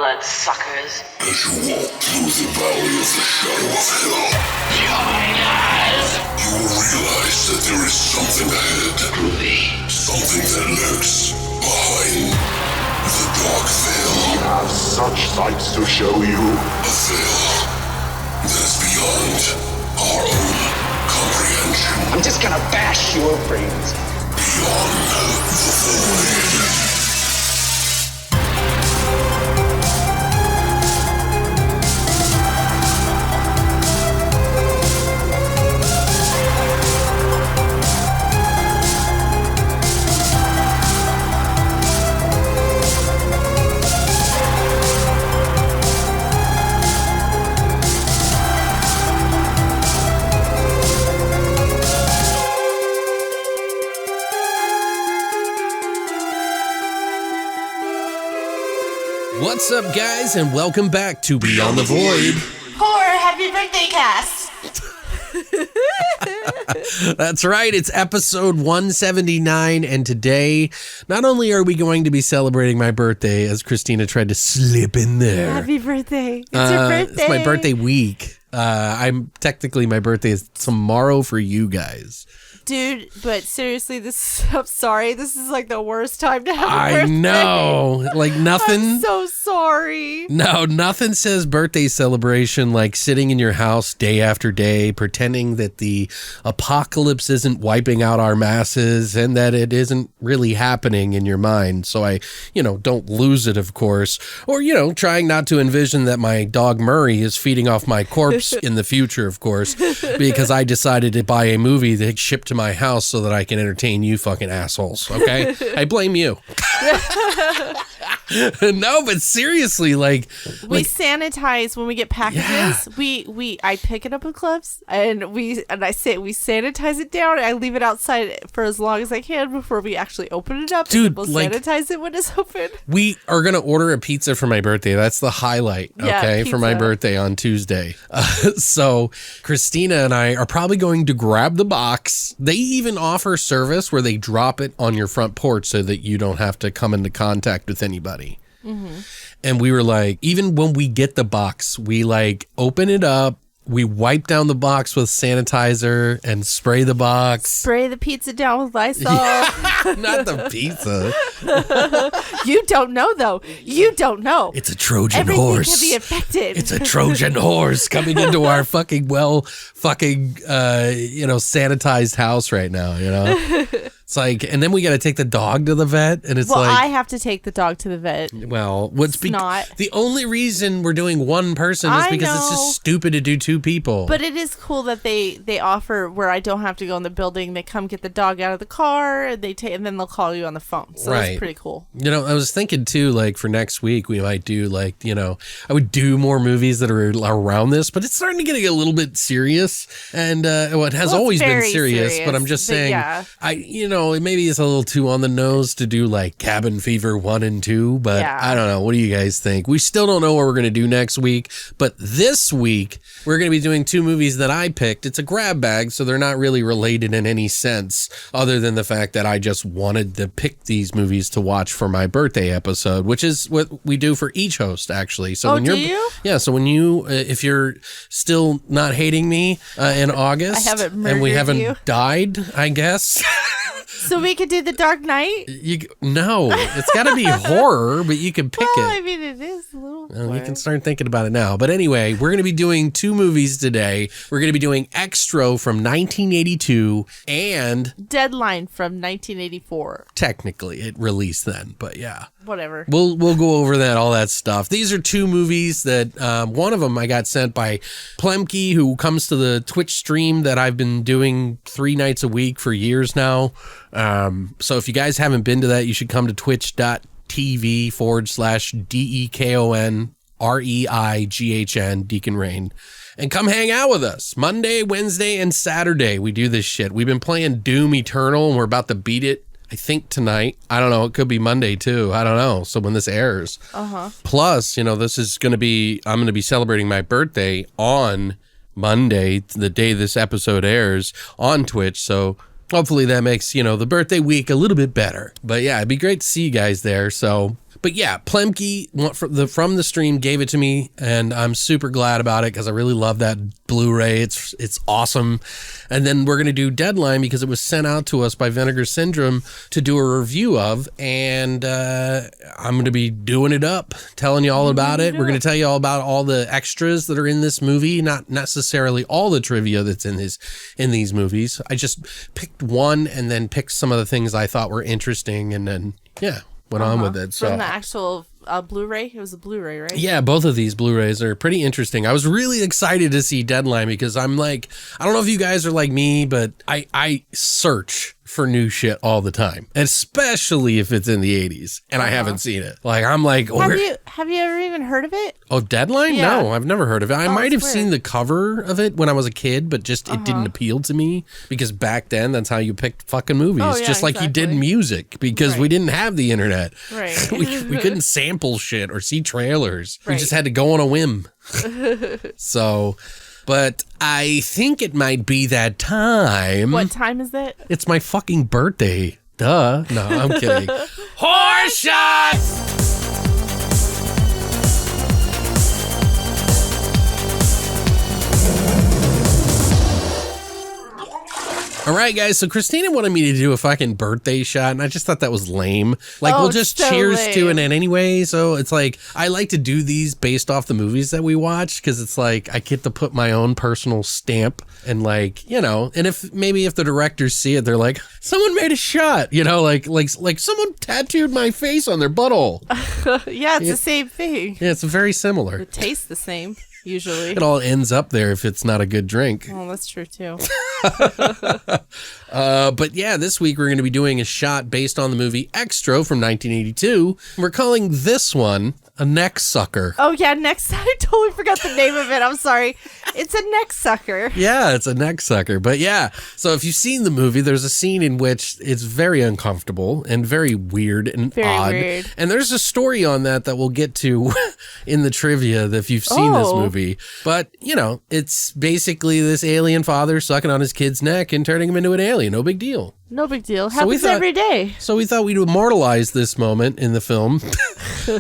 bloodsuckers. As you walk through the valley of the shadow of hell, Join us! you will realize that there is something ahead. Groovy. Something that lurks behind the dark veil. We have such sights to show you. A veil that is beyond our own comprehension. I'm just gonna bash your brains. Beyond the void. What's up, guys, and welcome back to Beyond the Void. Horror Happy Birthday Cast. That's right, it's episode 179, and today, not only are we going to be celebrating my birthday, as Christina tried to slip in there. Happy birthday. It's your birthday. It's my birthday week. Technically, my birthday is tomorrow for you guys. Dude, but seriously, I'm sorry. This is like the worst time to have a birthday. I know. Like nothing. I'm so sorry. No, nothing says birthday celebration like sitting in your house day after day, pretending that the apocalypse isn't wiping out our masses and that it isn't really happening in your mind. So I, don't lose it, of course. Or, trying not to envision that my dog Murray is feeding off my corpse in the future, of course, because I decided to buy a movie that shipped to my house so that I can entertain you fucking assholes, okay? I blame you. No, but seriously, we sanitize when we get packages. Yeah. I pick it up with gloves and we sanitize it down. I leave it outside for as long as I can before we actually open it up. Dude, we'll sanitize it when it's open. We are gonna order a pizza for my birthday. That's the highlight, okay, for my birthday on Tuesday. So Christina and I are probably going to grab the box. They even offer service where they drop it on your front porch so that you don't have to come into contact with anybody. Mm-hmm. And we were like, even when we get the box, we open it up, we wipe down the box with sanitizer and spray the box. Spray the pizza down with Lysol. Yeah, not the pizza. You don't know, though. You don't know. It's a Trojan horse. Everything can be infected. It's a Trojan horse coming into our sanitized house right now, It's and then we got to take the dog to the vet, and it's I have to take the dog to the vet. Well, the only reason we're doing one person is because it's just stupid to do two people. But it is cool that they offer where I don't have to go in the building. They come get the dog out of the car, and then they'll call you on the phone. So that's pretty cool. I was thinking too, for next week we might do I would do more movies that are around this, but it's starting to get a little bit serious, and it has always been serious. But I'm just saying, maybe it's a little too on the nose to do Cabin Fever 1 and 2, but I don't know. What do you guys think? We still don't know what we're going to do next week, but this week we're going to be doing two movies that I picked. It's a grab bag, so they're not really related in any sense other than the fact that I just wanted to pick these movies to watch for my birthday episode, which is what we do for each host, actually. So do you? Yeah, so if you're still not hating me in August, I haven't murdered and we haven't you. died, I guess. So we could do The Dark Knight? No, it's got to be horror, but you can pick it. I mean, it is a little Well, you can start thinking about it now. But anyway, we're going to be doing two movies today. We're going to be doing Xtro from 1982 and Deadline from 1984. Technically, it released then, but yeah. Whatever. We'll go over all that stuff. These are two movies that one of them I got sent by Plemke, who comes to the Twitch stream that I've been doing 3 nights a week for years now. So if you guys haven't been to that, you should come to twitch.tv/DEKONREIGHN, Deacon Rain, and come hang out with us. Monday, Wednesday, and Saturday, we do this shit. We've been playing Doom Eternal, and we're about to beat it, I think, tonight. I don't know. It could be Monday, too. I don't know. So when this airs. Plus, this is going to be, I'm going to be celebrating my birthday on Monday, the day this episode airs, on Twitch. So hopefully that makes, the birthday week a little bit better. But yeah, it'd be great to see you guys there. So But yeah, Plemke from the stream gave it to me, and I'm super glad about it because I really love that Blu-ray. It's awesome. And then we're going to do Deadline because it was sent out to us by Vinegar Syndrome to do a review of, and I'm going to be doing it up, telling you all about it. We're going to tell you all about all the extras that are in this movie, not necessarily all the trivia that's in these movies. I just picked one and then picked some of the things I thought were interesting, and then, yeah. Went on with it. So from the actual Blu-ray, it was a Blu-ray, right? Yeah, both of these Blu-rays are pretty interesting. I was really excited to see Deadline because I'm like, I don't know if you guys are like me, but I search for new shit all the time, especially if it's in the 80s and I haven't seen it. Like, I'm like, have you ever even heard of it? Oh, Deadline? Yeah. No, I've never heard of it. I might have seen the cover of it when I was a kid, but just it didn't appeal to me because back then that's how you picked fucking movies, just like you did music because we didn't have the internet. Right. we couldn't sample shit or see trailers. We just had to go on a whim. So, but I think it might be that time. What time is it? It's my fucking birthday. Duh. No, I'm kidding. Horrorshots! All right, guys. So Christina wanted me to do a fucking birthday shot, and I just thought that was lame. Like, we'll just cheers to it anyway. So it's like, I like to do these based off the movies that we watch because it's like I get to put my own personal stamp and like, you know, and if the directors see it, they're like, someone made a shot, you know, like someone tattooed my face on their butthole. Yeah, it's the same thing. Yeah, it's very similar. It tastes the same. Usually. It all ends up there if it's not a good drink. Oh, that's true too. But yeah, this week we're going to be doing a shot based on the movie Xtro from 1982. We're calling this one a neck sucker. Oh yeah, I totally forgot the name of it. I'm sorry. It's a neck sucker. Yeah, it's a neck sucker. But yeah, so if you've seen the movie, there's a scene in which it's very uncomfortable and very weird and odd. Weird. And there's a story on that we'll get to in the trivia if you've seen this movie. But, you know, it's basically this alien father sucking on his kid's neck and turning him into an alien. No big deal. No big deal. Happens every day. So we thought we'd immortalize this moment in the film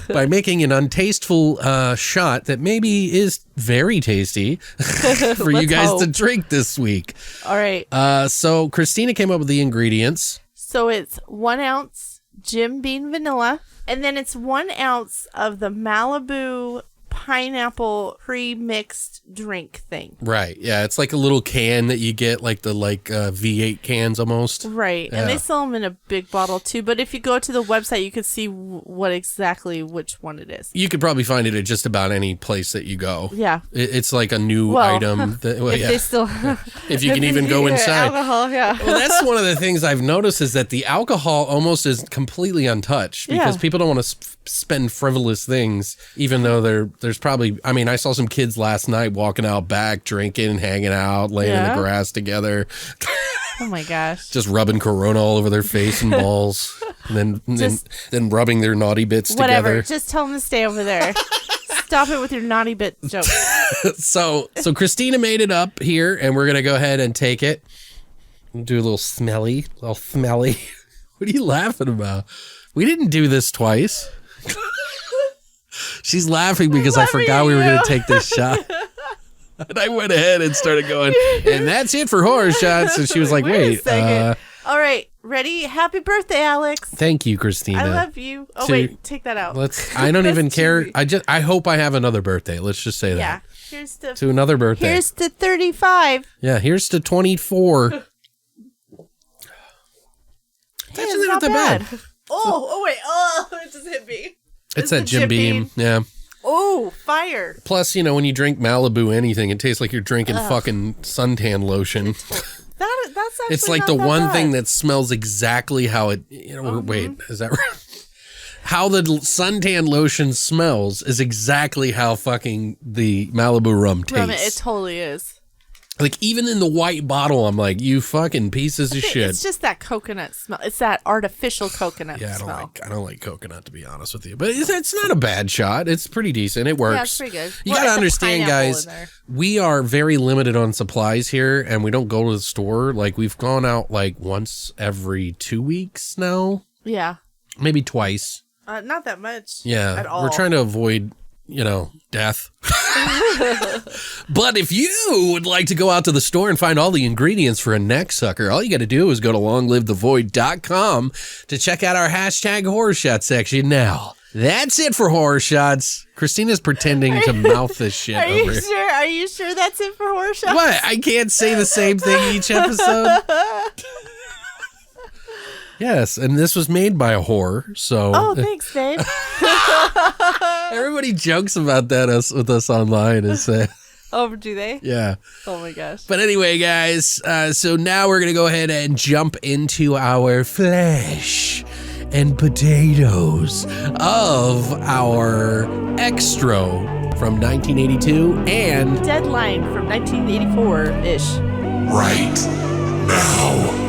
by making an untasteful shot that maybe is very tasty for you guys to drink this week. All right. So Christina came up with the ingredients. So it's 1 ounce Jim Beam vanilla, and then it's 1 ounce of the Malibu pineapple pre-mixed drink thing. Right. Yeah, it's like a little can that you get, like the V8 cans almost. Right. Yeah. And they sell them in a big bottle too, but if you go to the website you could see which one it is. You could probably find it at just about any place that you go. Yeah. It's like a new item they still if you can even go inside. Alcohol, yeah. Well, that's one of the things I've noticed is that the alcohol almost is completely untouched because people don't want to spend frivolous things, even though there's probably, I mean, I saw some kids last night walking out back, drinking, hanging out, laying in the grass together. Oh my gosh. Just rubbing Corona all over their face and balls. And then rubbing their naughty bits together. Just tell them to stay over there. Stop it with your naughty bit jokes. So Christina made it up here, and we're going to go ahead and take it. Do a little smelly. What are you laughing about? We didn't do this twice. She's laughing because I forgot we were going to take this shot. And I went ahead and started going, and that's it for Horror Shots. And she was like, wait. All right. Ready? Happy birthday, Alex. Thank you, Christina. I love you. Oh, wait. Take that out. I don't even care. I hope I have another birthday. Let's just say that. Yeah. Here's to another birthday. Here's to 35. Yeah. Here's to 24. That's actually not that bad. Oh, wait. Oh, it just hit me. It's that Jim Beam. Yeah. Oh, fire. Plus, you know, when you drink Malibu anything, it tastes like you're drinking fucking suntan lotion. That's actually it's like not the that one bad. thing that smells exactly how it, you know, wait, is that right? How the suntan lotion smells is exactly how fucking the Malibu rum tastes. It totally is. Like, even in the white bottle, I'm like, you fucking pieces of shit. It's just that coconut smell. It's that artificial coconut smell. I don't like coconut, to be honest with you. But it's not a bad shot. It's pretty decent. It works. Yeah, it's pretty good. You got to understand, guys, we are very limited on supplies here, and we don't go to the store. Like, we've gone out, like, once every 2 weeks now. Yeah. Maybe twice. Not that much. Yeah. At all. We're trying to avoid, death. But if you would like to go out to the store and find all the ingredients for a neck sucker, all you got to do is go to longlivethevoid.com to check out our hashtag Horrorshots section now. That's it for Horrorshots. Christina's pretending to mouth this shit Are over. you sure? Are you sure that's it for Horrorshots? What? I can't say the same thing each episode? Yes, and this was made by a whore, so... Oh, thanks, babe. Everybody jokes about that with us online and say... Oh, do they? Yeah. Oh, my gosh. But anyway, guys, so now we're going to go ahead and jump into our flesh and potatoes of our Xtro from 1982 and... Deadline from 1984-ish. Right now.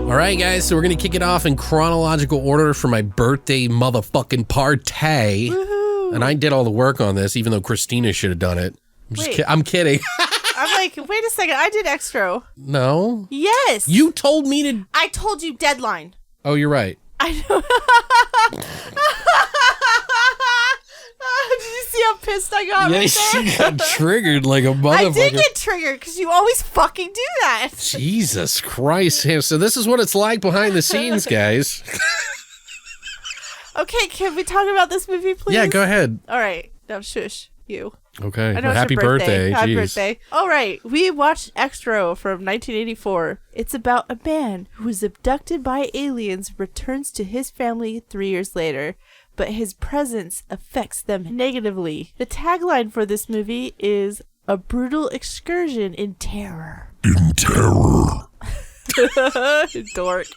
All right, guys, so we're going to kick it off in chronological order for my birthday motherfucking party. Woohoo. And I did all the work on this, even though Christina should have done it. I'm kidding. I'm like, wait a second, I did Xtro. No. Yes. You told me to... I told you deadline. Oh, you're right. I know. Did you see how pissed I got right there? You got triggered like a motherfucker. I did get triggered because you always fucking do that. Jesus Christ. So this is what it's like behind the scenes, guys. Okay, can we talk about this movie, please? Yeah, go ahead. All right. Now, shush, you. Okay. I know Well, it's happy your birthday. birthday. Happy Jeez. birthday. All right. We watched Xtro from 1984. It's about a man who was abducted by aliens, returns to his family 3 years later, but his presence affects them negatively. The tagline for this movie is a brutal excursion in terror. In terror. Dork.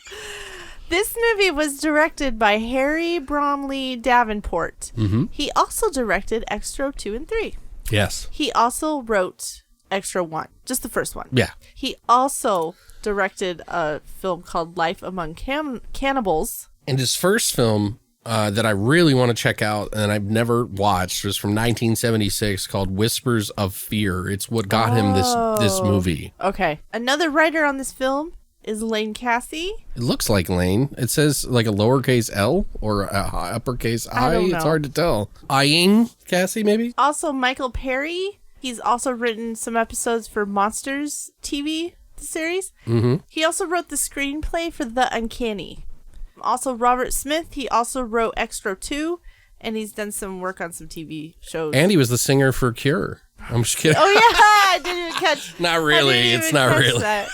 This movie was directed by Harry Bromley Davenport. Mm-hmm. He also directed Xtro 2 and 3. Yes. He also wrote Xtro 1, just the first one. Yeah. He also directed a film called Life Among Cannibals. And his first film that I really want to check out and I've never watched was from 1976 called Whispers of Fear. It's what got him this movie. Okay. Another writer on this film is Lane Cassie. It looks like Lane. It says like a lowercase L or a uppercase I. don't know. It's hard to tell. Eyeing Cassie, maybe? Also Michael Perry. He's also written some episodes for Monsters TV series. Mm-hmm. He also wrote the screenplay for The Uncanny. Also Robert Smith. He also wrote Xtro 2, and he's done some work on some TV shows. And he was the singer for Cure. I'm just kidding. Oh yeah, I didn't even catch. Not really. It's not really. That.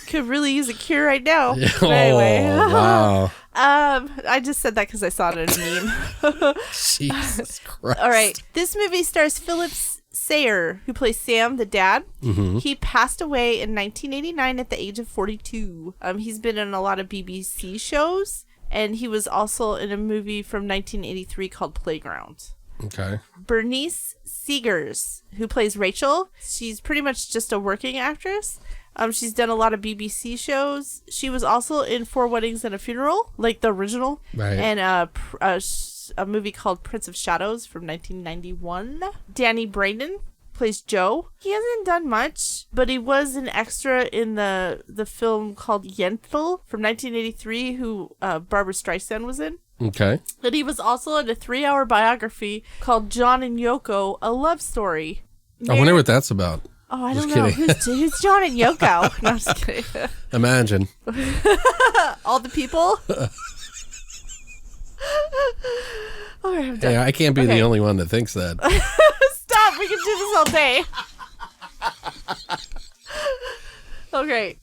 Could really use a cure right now. Oh, But anyway. wow. I just said that because I saw it in a meme. Jesus Christ. All right. This movie stars Philip Sayer, who plays Sam, the dad. Mm-hmm. He passed away in 1989 at the age of 42. He's been in a lot of BBC shows, and he was also in a movie from 1983 called Playground. Okay. Bernice Seegers, who plays Rachel. She's pretty much just a working actress. She's done a lot of BBC shows. She was also in 4 Weddings and a Funeral, like the original. Right. And a movie called Prince of Shadows from 1991. Danny Brandon plays Joe. He hasn't done much, but he was an extra in the film called Yentl from 1983, who Barbara Streisand was in. Okay. And he was also in a 3-hour biography called John and Yoko, A Love Story. I wonder what that's about. Oh, I Just don't know. kidding. Who's John and Yoko? No, I'm just kidding. Imagine. All the people? All right, I'm done. Hey, I can't be Okay. the only one that thinks that. Stop. We can do this all day. Okay.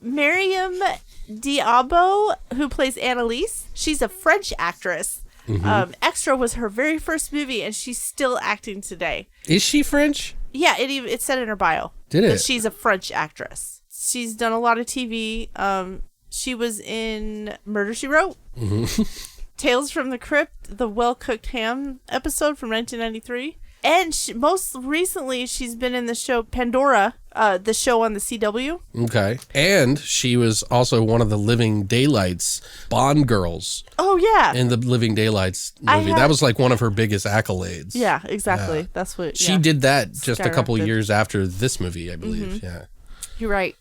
Miriam Diabo, who plays Annalise. She's a French actress. Mm-hmm. Xtro was her very first movie, and she's still acting today. Is she French? Yeah, it said in her bio. Did that it? she's a French actress. She's done a lot of TV. She was in Murder, She Wrote. Mm-hmm. Tales from the Crypt, the Well-Cooked Ham episode from 1993. And most recently, she's been in the show Pandora the show on the CW. Okay. And she was also one of the Living Daylights Bond girls. Oh, yeah. In the Living Daylights movie. That was like one of her biggest accolades. Yeah, exactly. Yeah. That's what... She did that just a couple years after this movie, I believe. Yeah. You're right.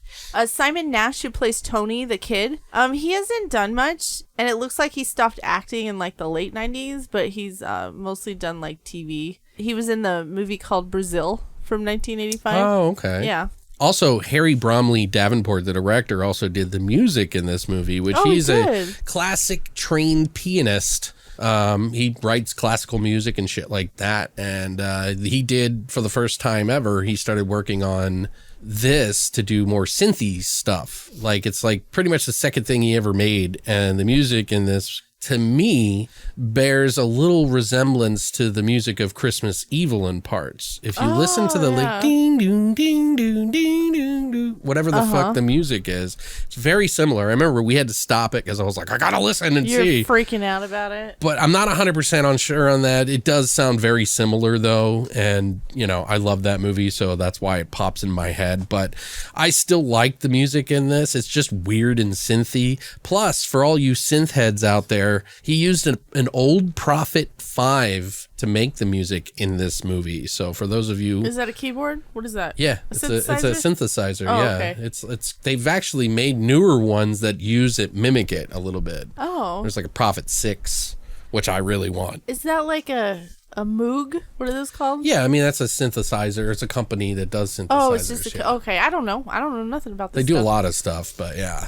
Simon Nash, who plays Tony, the kid, he hasn't done much, and it looks like he stopped acting in like the late 90s, but he's mostly done like TV. He was in the movie called Brazil from 1985. Oh, okay. Yeah. Also, Harry Bromley Davenport, the director, also did the music in this movie, which he's a classic trained pianist. He writes classical music and shit like that. And he did, for the first time ever, he started working on this to do more synthy stuff. Like, it's like pretty much the second thing he ever made. And the music in this, to me, bears a little resemblance to the music of Christmas Evil in parts. If you listen to the like ding ding ding ding ding ding ding, whatever the fuck the music is, it's very similar. I remember we had to stop it because I was like, I gotta listen and see. You're freaking out about it. But I'm not 100% sure on that. It does sound very similar though, and you know, I love that movie, so that's why it pops in my head. But I still like the music in this. It's just weird and synthy. Plus, for all you synth heads out there, he used an old Prophet 5 to make the music in this movie. So for those of you... Is that a keyboard? What is that? Yeah, it's a synthesizer. Oh, yeah. Okay. It's they've actually made newer ones that mimic it a little bit. Oh. There's like a Prophet 6, which I really want. Is that like a Moog? What are those called? Yeah, I mean, that's a synthesizer. It's a company that does synthesizers. Oh, it's just okay. I don't know nothing about this. They do a lot of stuff, but yeah.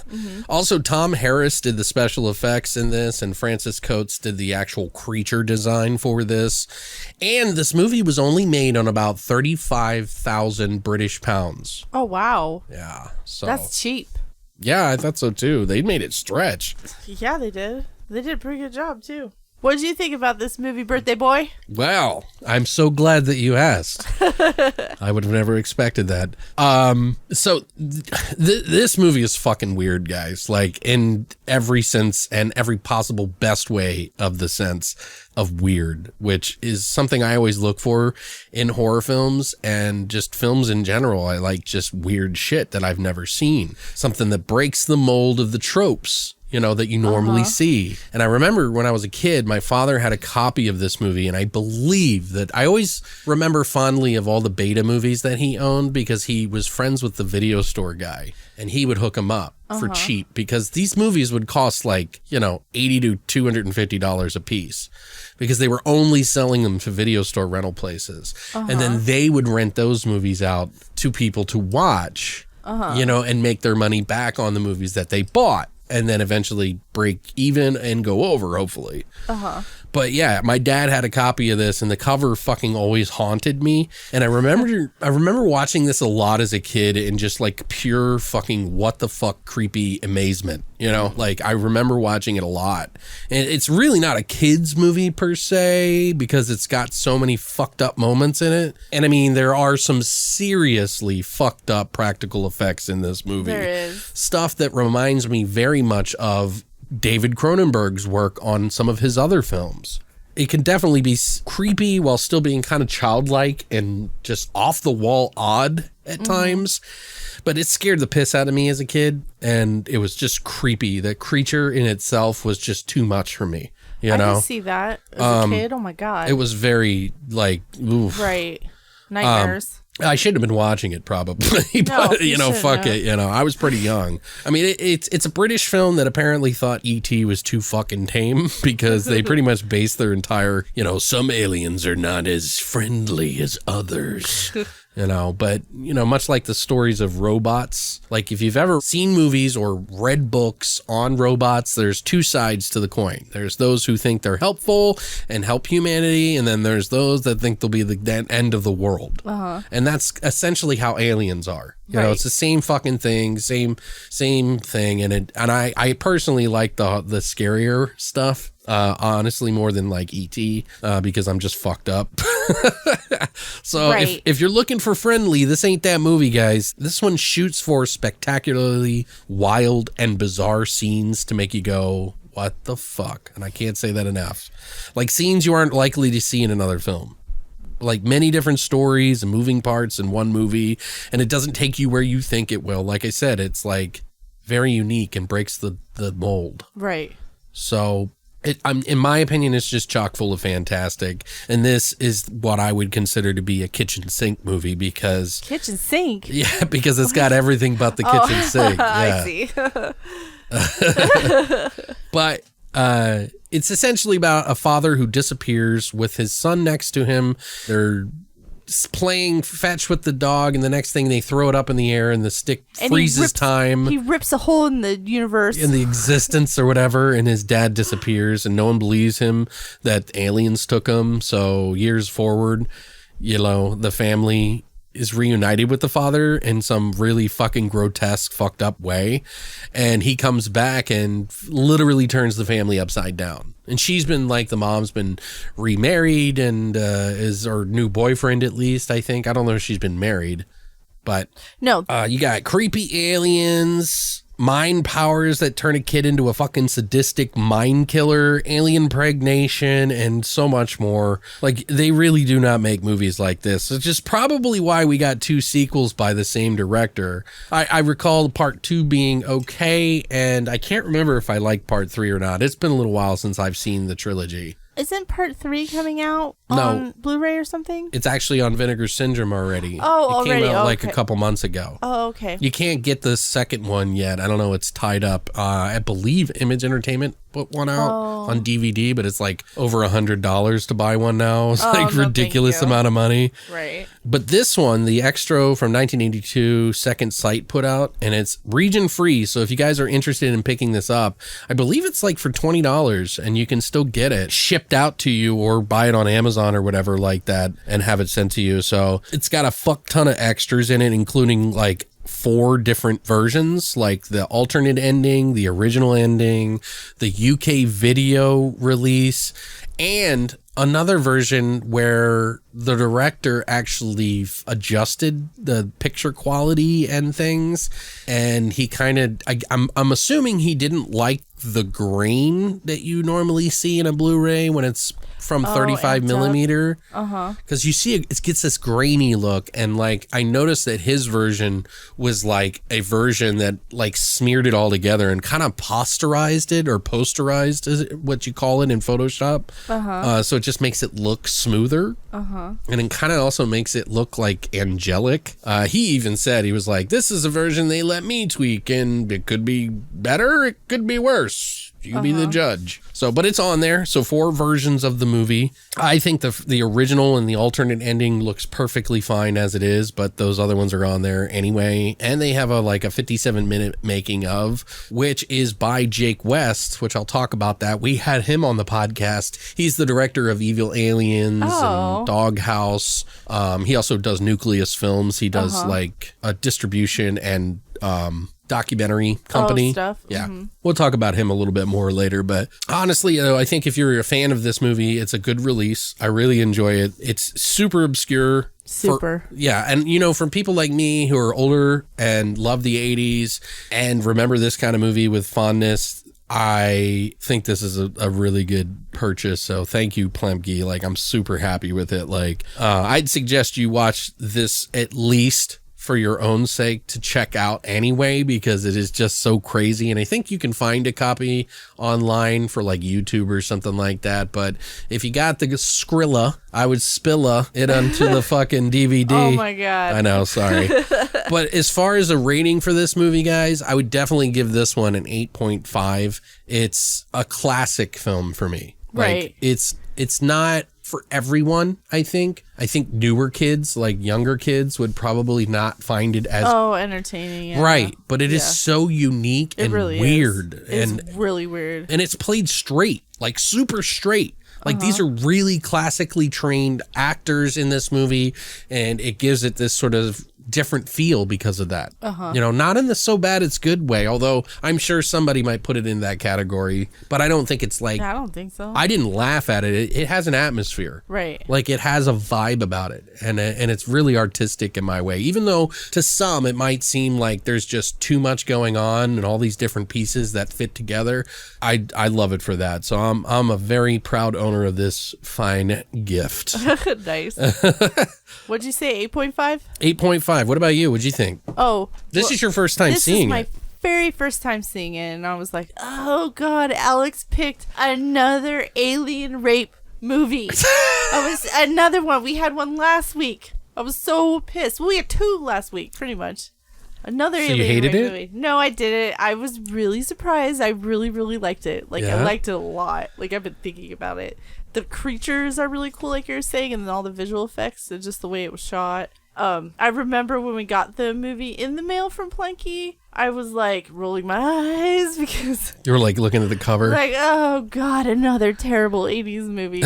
Also, Tom Harris did the special effects in this, and Francis Coates did the actual creature design for this. And this movie was only made on about 35,000 British pounds. Oh, wow. Yeah. So that's cheap. Yeah, I thought so too. They made it stretch. Yeah, they did. They did a pretty good job too. What did you think about this movie, Birthday Boy? Well, I'm so glad that you asked. I would have never expected that. So this movie is fucking weird, guys. Like, in every sense and every possible best way of the sense of weird, which is something I always look for in horror films and just films in general. I like just weird shit that I've never seen. Something that breaks the mold of the tropes, you know, that you normally see. And I remember when I was a kid, my father had a copy of this movie, and I believe that I always remember fondly of all the beta movies that he owned because he was friends with the video store guy, and he would hook him up for cheap because these movies would cost like, you know, $80 to $250 a piece because they were only selling them to video store rental places. And then they would rent those movies out to people to watch, you know, and make their money back on the movies that they bought. And then eventually break even and go over, hopefully. But yeah, my dad had a copy of this, and the cover fucking always haunted me. And I remember watching this a lot as a kid in just like pure fucking what the fuck creepy amazement. You know, like I remember watching it a lot. And it's really not a kid's movie per se because it's got so many fucked up moments in it. And I mean, there are some seriously fucked up practical effects in this movie. There is. Stuff that reminds me very much of David Cronenberg's work on some of his other films. It can definitely be creepy while still being kind of childlike and just off the wall odd at times. But it scared the piss out of me as a kid, and it was just creepy. The creature in itself was just too much for me. You know? I can see that as a kid. Oh my God. It was very like, oof. Right. Nightmares. I shouldn't have been watching it probably, but you know, fuck it. You know, I was pretty young. I mean, it's a British film that apparently thought E.T. was too fucking tame because they pretty much based their entire, you know, some aliens are not as friendly as others. You know, but, you know, much like the stories of robots, like if you've ever seen movies or read books on robots, there's two sides to the coin. There's those who think they're helpful and help humanity, and then there's those that think they'll be the end of the world. And that's essentially how aliens are. You know, it's the same fucking thing, same thing. And I personally like the scarier stuff. Honestly, more than like E.T. Because I'm just fucked up. So if you're looking for friendly, this ain't that movie, guys. This one shoots for spectacularly wild and bizarre scenes to make you go, what the fuck? And I can't say that enough. Like scenes you aren't likely to see in another film. like many different stories and moving parts in one movie, and it doesn't take you where you think it will. Like I said, it's like very unique and breaks the mold. Right. So in my opinion, it's just chock full of fantastic. And this is what I would consider to be a kitchen sink movie because... Kitchen sink? Yeah, because it's got everything but the kitchen sink. Yeah. I see. But it's essentially about a father who disappears with his son next to him. They're playing fetch with the dog, and the next thing they throw it up in the air and the stick freezes time. He rips a hole in the universe. In the existence or whatever, and his dad disappears, and no one believes him that aliens took him. So years forward, the family is reunited with the father in some really fucking grotesque, fucked up way. And he comes back and literally turns the family upside down. And she's been like, the mom's been remarried and is her new boyfriend, at least, I think. I don't know if she's been married, but no. You got creepy aliens, mind powers that turn a kid into a fucking sadistic mind killer, alien pregnation, and so much more. Like, they really do not make movies like this. It's just probably why we got 2 sequels by the same director. I recall part 2 being okay, and I can't remember if I like part 3 or not. It's been a little while since I've seen the trilogy. Isn't part 3 coming out on Blu-ray or something? It's actually on Vinegar Syndrome already. Oh, it came out like a couple months ago. Oh, okay. You can't get the second one yet. I don't know. It's tied up. I believe Image Entertainment put one out on DVD, but it's like over $100 to buy one now. It's like ridiculous amount of money. Right. But this one, the Xtro from 1982, Second Sight put out, and it's region free. So if you guys are interested in picking this up, I believe it's like for $20, and you can still get it shipped out to you or buy it on Amazon or whatever like that and have it sent to you. So it's got a fuck ton of extras in it, including like 4 different versions, like the alternate ending, the original ending, the UK video release, and another version where the director actually adjusted the picture quality and things, and he kind of, I'm assuming he didn't like the grain that you normally see in a Blu-ray when it's from 35 millimeter. Because you see it gets this grainy look, and like I noticed that his version was like a version that like smeared it all together and kind of posterized it, or posterized is what you call it in Photoshop. So it just makes it look smoother. And it kind of also makes it look like angelic. He even said, he was like, this is a version they let me tweak, and it could be better, it could be worse. You be the judge. So, but it's on there. So 4 versions of the movie. I think the original and the alternate ending looks perfectly fine as it is, but those other ones are on there anyway. And they have a 57-minute making of, which is by Jake West, which I'll talk about that. We had him on the podcast. He's the director of Evil Aliens and Doghouse. He also does Nucleus Films. He does like a distribution and documentary company. Stuff. Yeah. We'll talk about him a little bit more later, but honestly, I think if you're a fan of this movie, it's a good release. I really enjoy it. It's super obscure. And for people like me who are older and love the 80s and remember this kind of movie with fondness, I think this is a really good purchase. So thank you, Plemke. Like, I'm super happy with it. Like, I'd suggest you watch this at least for your own sake to check out anyway, because it is just so crazy. And I think you can find a copy online for like YouTube or something like that. But if you got the Skrilla, I would spilla it onto the fucking DVD. Oh my God. I know, sorry. But as far as a rating for this movie, guys, I would definitely give this one an 8.5. It's a classic film for me. Right. Like, it's not for everyone, I think. I think newer kids, like younger kids, would probably not find it as entertaining. Yeah. Right, but it is so unique and really weird. It's really weird. And it's played straight, like super straight. Like these are really classically trained actors in this movie, and it gives it this sort of different feel because of that. You know, not in the so bad it's good way, although I'm sure somebody might put it in that category, but I don't think it's like, I don't think so. I didn't laugh at it. It has an atmosphere. Right. Like it has a vibe about it, and it's really artistic in my way, even though to some it might seem like there's just too much going on and all these different pieces that fit together. I love it for that. So I'm a very proud owner of this fine gift. Nice. What'd you say, 8.5? 8.5. What about you? What'd you think? Oh, This is your first time seeing it. This is my very first time seeing it, and I was like, oh God, Alex picked another alien rape movie. Another one. We had one last week. I was so pissed. Well, we had 2 last week, pretty much. Another alien you hated rape it? movie. No, I didn't. I was really surprised. I really, really liked it. Like, I liked it a lot. Like, I've been thinking about it. The creatures are really cool, like you were saying, and then all the visual effects and just the way it was shot. I remember when we got the movie in the mail from Planky, I was like rolling my eyes because You were like looking at the cover. like, oh God, another terrible 80s movie.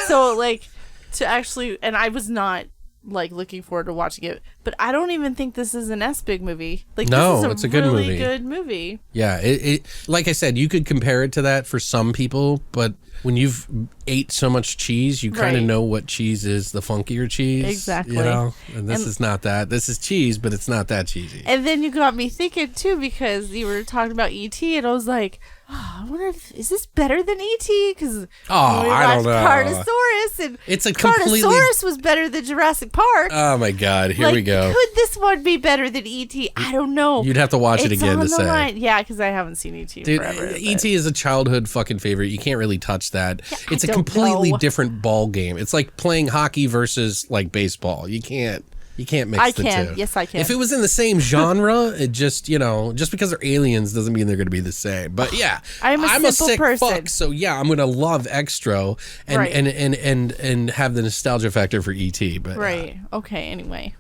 So like to actually, and I was not like looking forward to watching it, but I don't even think this is an S-Big movie. Like, No, this is it's a good really movie. good movie. Yeah, it like I said, you could compare it to that for some people, but when you've ate so much cheese, you kind of Right. know what cheese is the funkier cheese. Exactly. You know? And this And- is not that. This is cheese, but it's not that cheesy. And then you got me thinking too, because you were talking about E.T. and I was like, oh, I wonder if, is this better than E.T.? Because I don't know. Carnosaurus, and It's a completely- Carnosaurus was better than Jurassic Park. Oh my God, here we go. Could this one be better than E.T.? I don't know. You'd have to watch it It's again on to the say. line. Yeah, because I haven't seen E.T. Dude, forever. E.T. is a childhood fucking favorite. You can't really touch that. I It's a don't completely know. different ball game. It's like playing hockey versus like baseball. You can't mix I the can. two. Yes, I can. If it was in the same genre, it just, just because they're aliens doesn't mean they're going to be the same. But yeah, I'm a simple sick person. fuck, so yeah, I'm going to love Xtro and, Right. and have the nostalgia factor for E.T. But Right. Okay, anyway.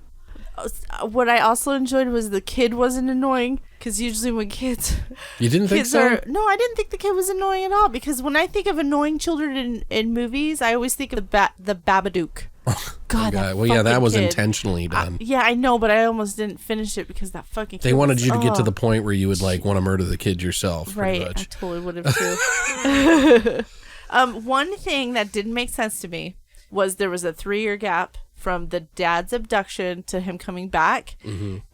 What I also enjoyed was the kid wasn't annoying, because usually when kids you didn't think kids so? are no, I didn't think the kid was annoying at all, because when I think of annoying children in movies, I always think of the Babadook. God, that Well, yeah, that fucking was kid. intentionally done. Yeah, I know, but I almost didn't finish it because that fucking kid They wanted was, you to get to oh. the point where you would like want to murder the kid yourself. Pretty Right, I much. totally would have too. One thing that didn't make sense to me was there was a 3-year gap from the dad's abduction to him coming back,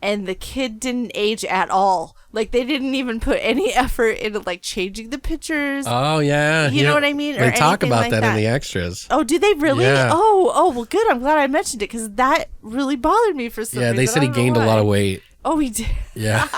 and the kid didn't age at all. Like, they didn't even put any effort into like changing the pictures. Oh yeah, You know what I mean? They Or talk anything about like that in that. the extras. Oh, do they really? Yeah. Oh, well, good. I'm glad I mentioned it, because that really bothered me for some Yeah, reason. they said he gained a lot of weight. Oh, he did. Yeah,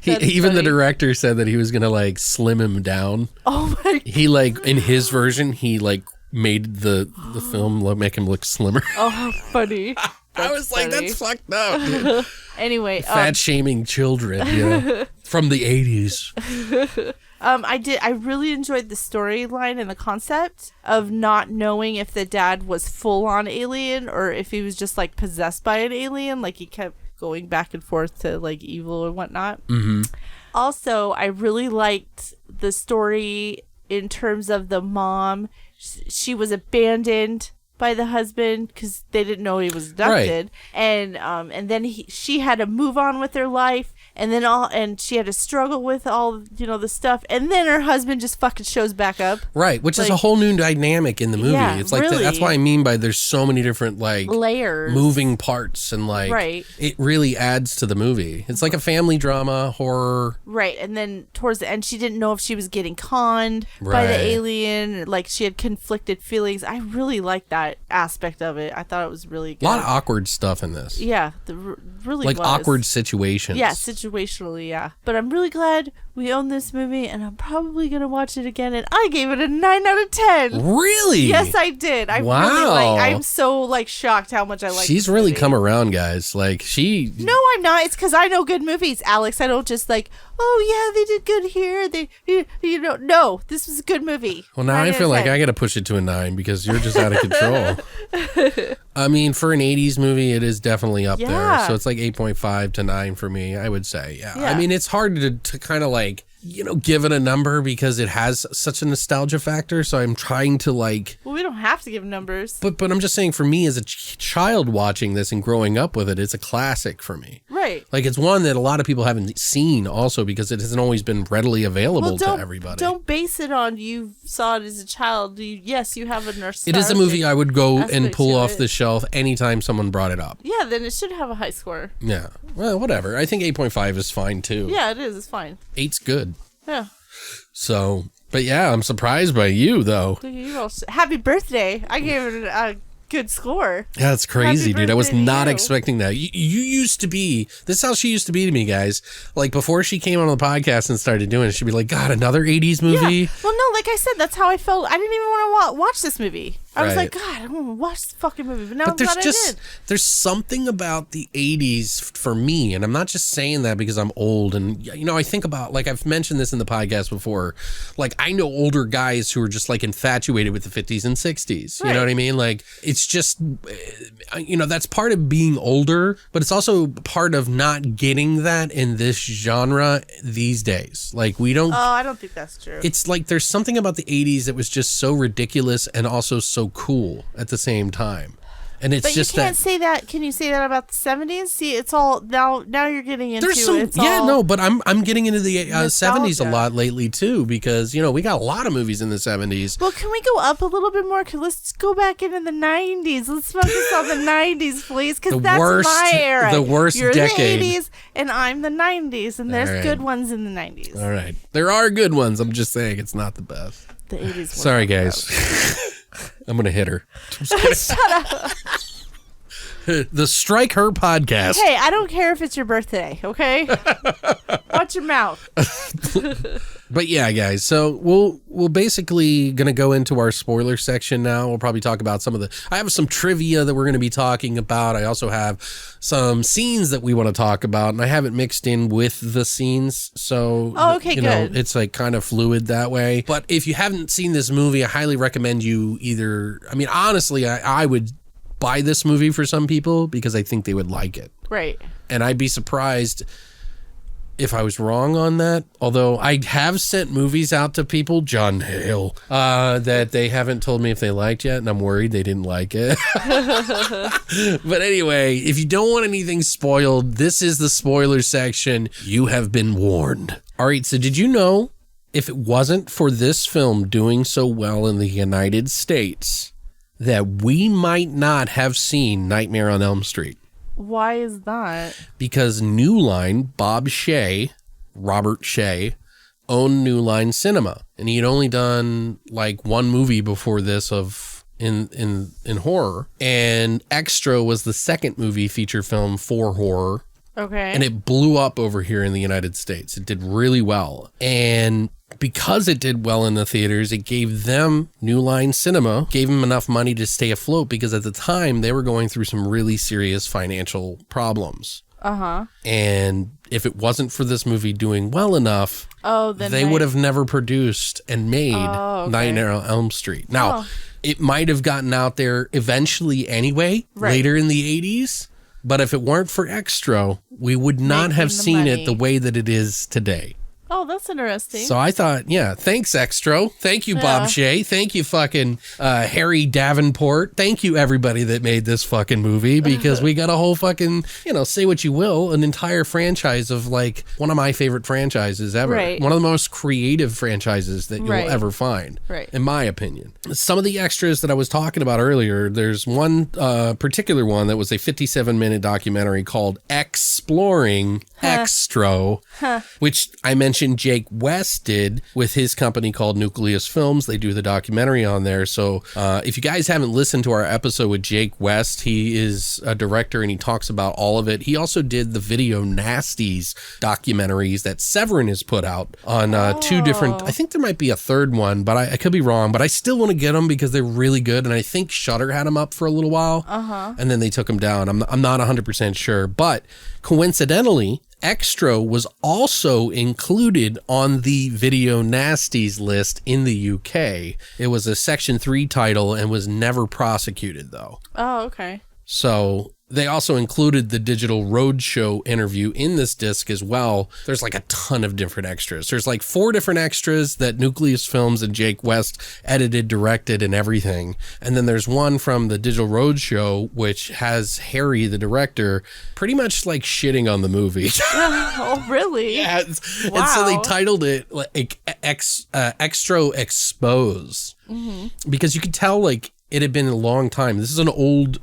That's even the funny. director said that he was gonna like slim him down. Oh my. He like in his version, he like made the film make him look slimmer. Oh, how funny. I was like, funny. that's fucked up. Dude. Anyway, Fat shaming children, from the 80s. I really enjoyed the storyline and the concept of not knowing if the dad was full on alien or if he was just like possessed by an alien. Like, he kept going back and forth to like evil and whatnot. Mm-hmm. Also, I really liked the story in terms of the mom. She was abandoned by the husband because they didn't know he was abducted, and then she had to move on with her life, and she had to struggle with all the stuff, and then her husband just fucking shows back up, Right, which is a Like- whole new dynamic in the movie. Yeah, It's like really. that's what I mean by there's so many different like layers, moving parts, and like Right. it really adds to the movie. It's like a family drama horror. right? And then towards the end, she didn't know if she was getting conned by the Right. alien. Like, she had conflicted feelings. I really liked that aspect of it. I thought it was really good. A lot of awkward stuff in this. Yeah, really Like was. awkward situations. Yeah, situationally, yeah. But I'm really glad we own this movie, and I'm probably going to watch it again, and I gave it a 9 out of 10. Really? Yes, I did. I Wow. really I'm so like shocked how much I like She's this really movie. come around, guys. Like she. No, I'm not. It's because I know good movies, Alex. I don't just like, oh yeah, they did good here. No, this was a good movie. Well, now 9 I out feel of like 10. I got to push it to a 9 because you're just out of control. I mean, for an 80s movie, it is definitely up there. Yeah. So it's like 8.5 to 9 for me, I would say. Yeah. Yeah. I mean, it's hard to kind of like give it a number because it has such a nostalgia factor. So I'm trying to Well, we don't have to give numbers. But I'm just saying, for me as a child watching this and growing up with it, it's a classic for me. Right. Like, it's one that a lot of people haven't seen also because it hasn't always been readily available to everybody. Don't base it on you saw it as a child. Yes, you have a nurse. It is a movie I would go and pull off the shelf anytime someone brought it up. Yeah, then it should have a high score. Yeah. Well, whatever. I think 8.5 is fine too. Yeah, it is. It's fine. 8's good. Yeah. So, but yeah, I'm surprised by you though. Happy birthday. I gave it a good score. Yeah, that's crazy, dude. I was not expecting that. You used to be, this is how she used to be to me, guys. Like, before she came on the podcast and started doing it, she'd be like, God, another 80s movie? Yeah. Well, no, like I said, that's how I felt. I didn't even want to watch this movie. I was like, God, I don't want to watch this fucking movie. But now I'm glad I did. There's something about the 80s for me, and I'm not just saying that because I'm old. And, I think about, like, I've mentioned this in the podcast before. Like, I know older guys who are just, like, infatuated with the 50s and 60s. You know what I mean? Like, it's just, that's part of being older, but it's also part of not getting that in this genre these days. Like, we don't. Oh, I don't think that's true. It's like there's something about the 80s that was just so ridiculous and also so cool at the same time. And it's just you can't say that. Can you say that about the 70s? See, it's all now you're getting into but I'm getting into the 70s a lot lately too, because we got a lot of movies in the 70s. Well, can we go up a little bit more? Let's go back into the 90s. Let's focus on the 90s, please, because that's my era. The worst you're decade. The 80s and I'm the 90s, and there's good ones in the 90s. All right, there are good ones. I'm just saying it's not the best. The 80s. Sorry, guys. I'm gonna hit her. Shut up. The Strike Her podcast. Hey, I don't care if it's your birthday, okay? Watch your mouth. But yeah, guys, so we'll basically gonna go into our spoiler section now. We'll probably talk about I have some trivia that we're gonna be talking about. I also have some scenes that we want to talk about, and I have it mixed in with the scenes. So good. It's like kind of fluid that way. But if you haven't seen this movie, I highly recommend you honestly, I would buy this movie for some people because I think they would like it. Right. And I'd be surprised if I was wrong on that. Although I have sent movies out to people, John Hale, that they haven't told me if they liked yet, and I'm worried they didn't like it. But anyway, if you don't want anything spoiled, this is the spoiler section. You have been warned. All right, so did you know if it wasn't for this film doing so well in the United States, that we might not have seen Nightmare on Elm Street? Why is that? Because New Line, Robert Shea, owned New Line Cinema, and he had only done like one movie before this in horror, and Xtro was the second movie feature film for horror. Okay. And it blew up over here in the United States. It did really well. And because it did well in the theaters, it gave them, New Line Cinema, gave them enough money to stay afloat, because at the time they were going through some really serious financial problems. Uh-huh. And if it wasn't for this movie doing well enough, they would have never produced and made Nightmare on Elm Street. Now, it might have gotten out there eventually anyway, later in the 80s. But if it weren't for Xtro, we would not have seen it the way that it is today. Oh, that's interesting. So I thought, thanks, Xtro. Thank you, Bob Shea. Thank you, fucking Harry Davenport. Thank you, everybody that made this fucking movie, because we got a whole fucking, say what you will, an entire franchise of like one of my favorite franchises ever. Right. One of the most creative franchises that you'll ever find, in my opinion. Some of the extras that I was talking about earlier, there's one particular one that was a 57-minute documentary called Exploring Xtro, which I mentioned Jake West did with his company called Nucleus Films. They do the documentary on there. So if you guys haven't listened to our episode with Jake West, he is a director and he talks about all of it. He also did the Video Nasties documentaries that Severin has put out on two different, I think there might be a third one, but I could be wrong, but I still want to get them because they're really good. And I think Shudder had them up for a little while and then they took them down. I'm not 100% sure, but coincidentally, Xtro was also included on the Video Nasties list in the UK. It was a Section 3 title and was never prosecuted, though. Oh, okay. So They also included the Digital Roadshow interview in this disc as well. There's like a ton of different extras. There's like 4 different extras that Nucleus Films and Jake West edited, directed, and everything. And then there's one from the Digital Roadshow, which has Harry, the director, pretty much like shitting on the movie. Oh, really? Yeah. Wow. And so they titled it like Xtro Expose. Because you could tell like it had been a long time. This is an old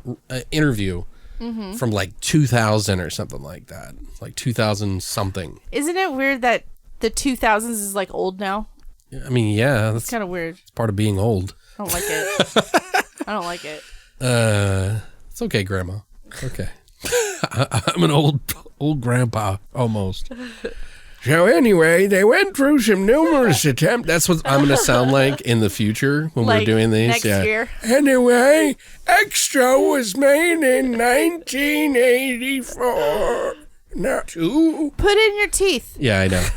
interview. From like 2000 or something like that, like 2000 something. Isn't it weird that the 2000s is like old now? I mean, yeah, that's kind of weird. It's part of being old. I don't like it. I don't like it. It's okay, Grandma. Okay. I'm an old grandpa almost. So anyway, they went through some numerous attempts. That's what I'm going to sound like in the future when we're doing these. Next year. Anyway, Xtro was made in 1984. Not two. Put in your teeth. Yeah, I know.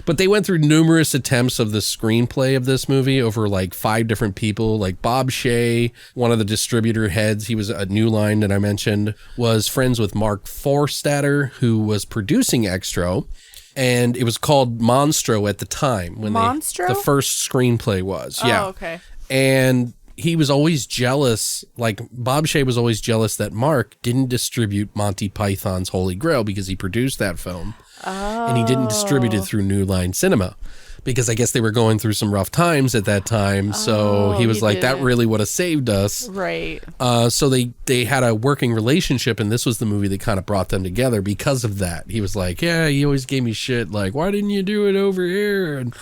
But they went through numerous attempts of the screenplay of this movie over like 5 different people. Like Bob Shea, one of the distributor heads, he was a New Line that I mentioned, was friends with Mark Forstater, who was producing Xtro. And it was called Monstro at the time when the first screenplay was. Yeah. Oh, okay. And he was always jealous. Like Bob Shea was always jealous that Mark didn't distribute Monty Python's Holy Grail because he produced that film. Oh. And he didn't distribute it through New Line Cinema because I guess they were going through some rough times at that time. So he was like, that really would have saved us. Right. So they had a working relationship, and this was the movie that kind of brought them together because of that. He was like, yeah, he always gave me shit. Like, why didn't you do it over here? And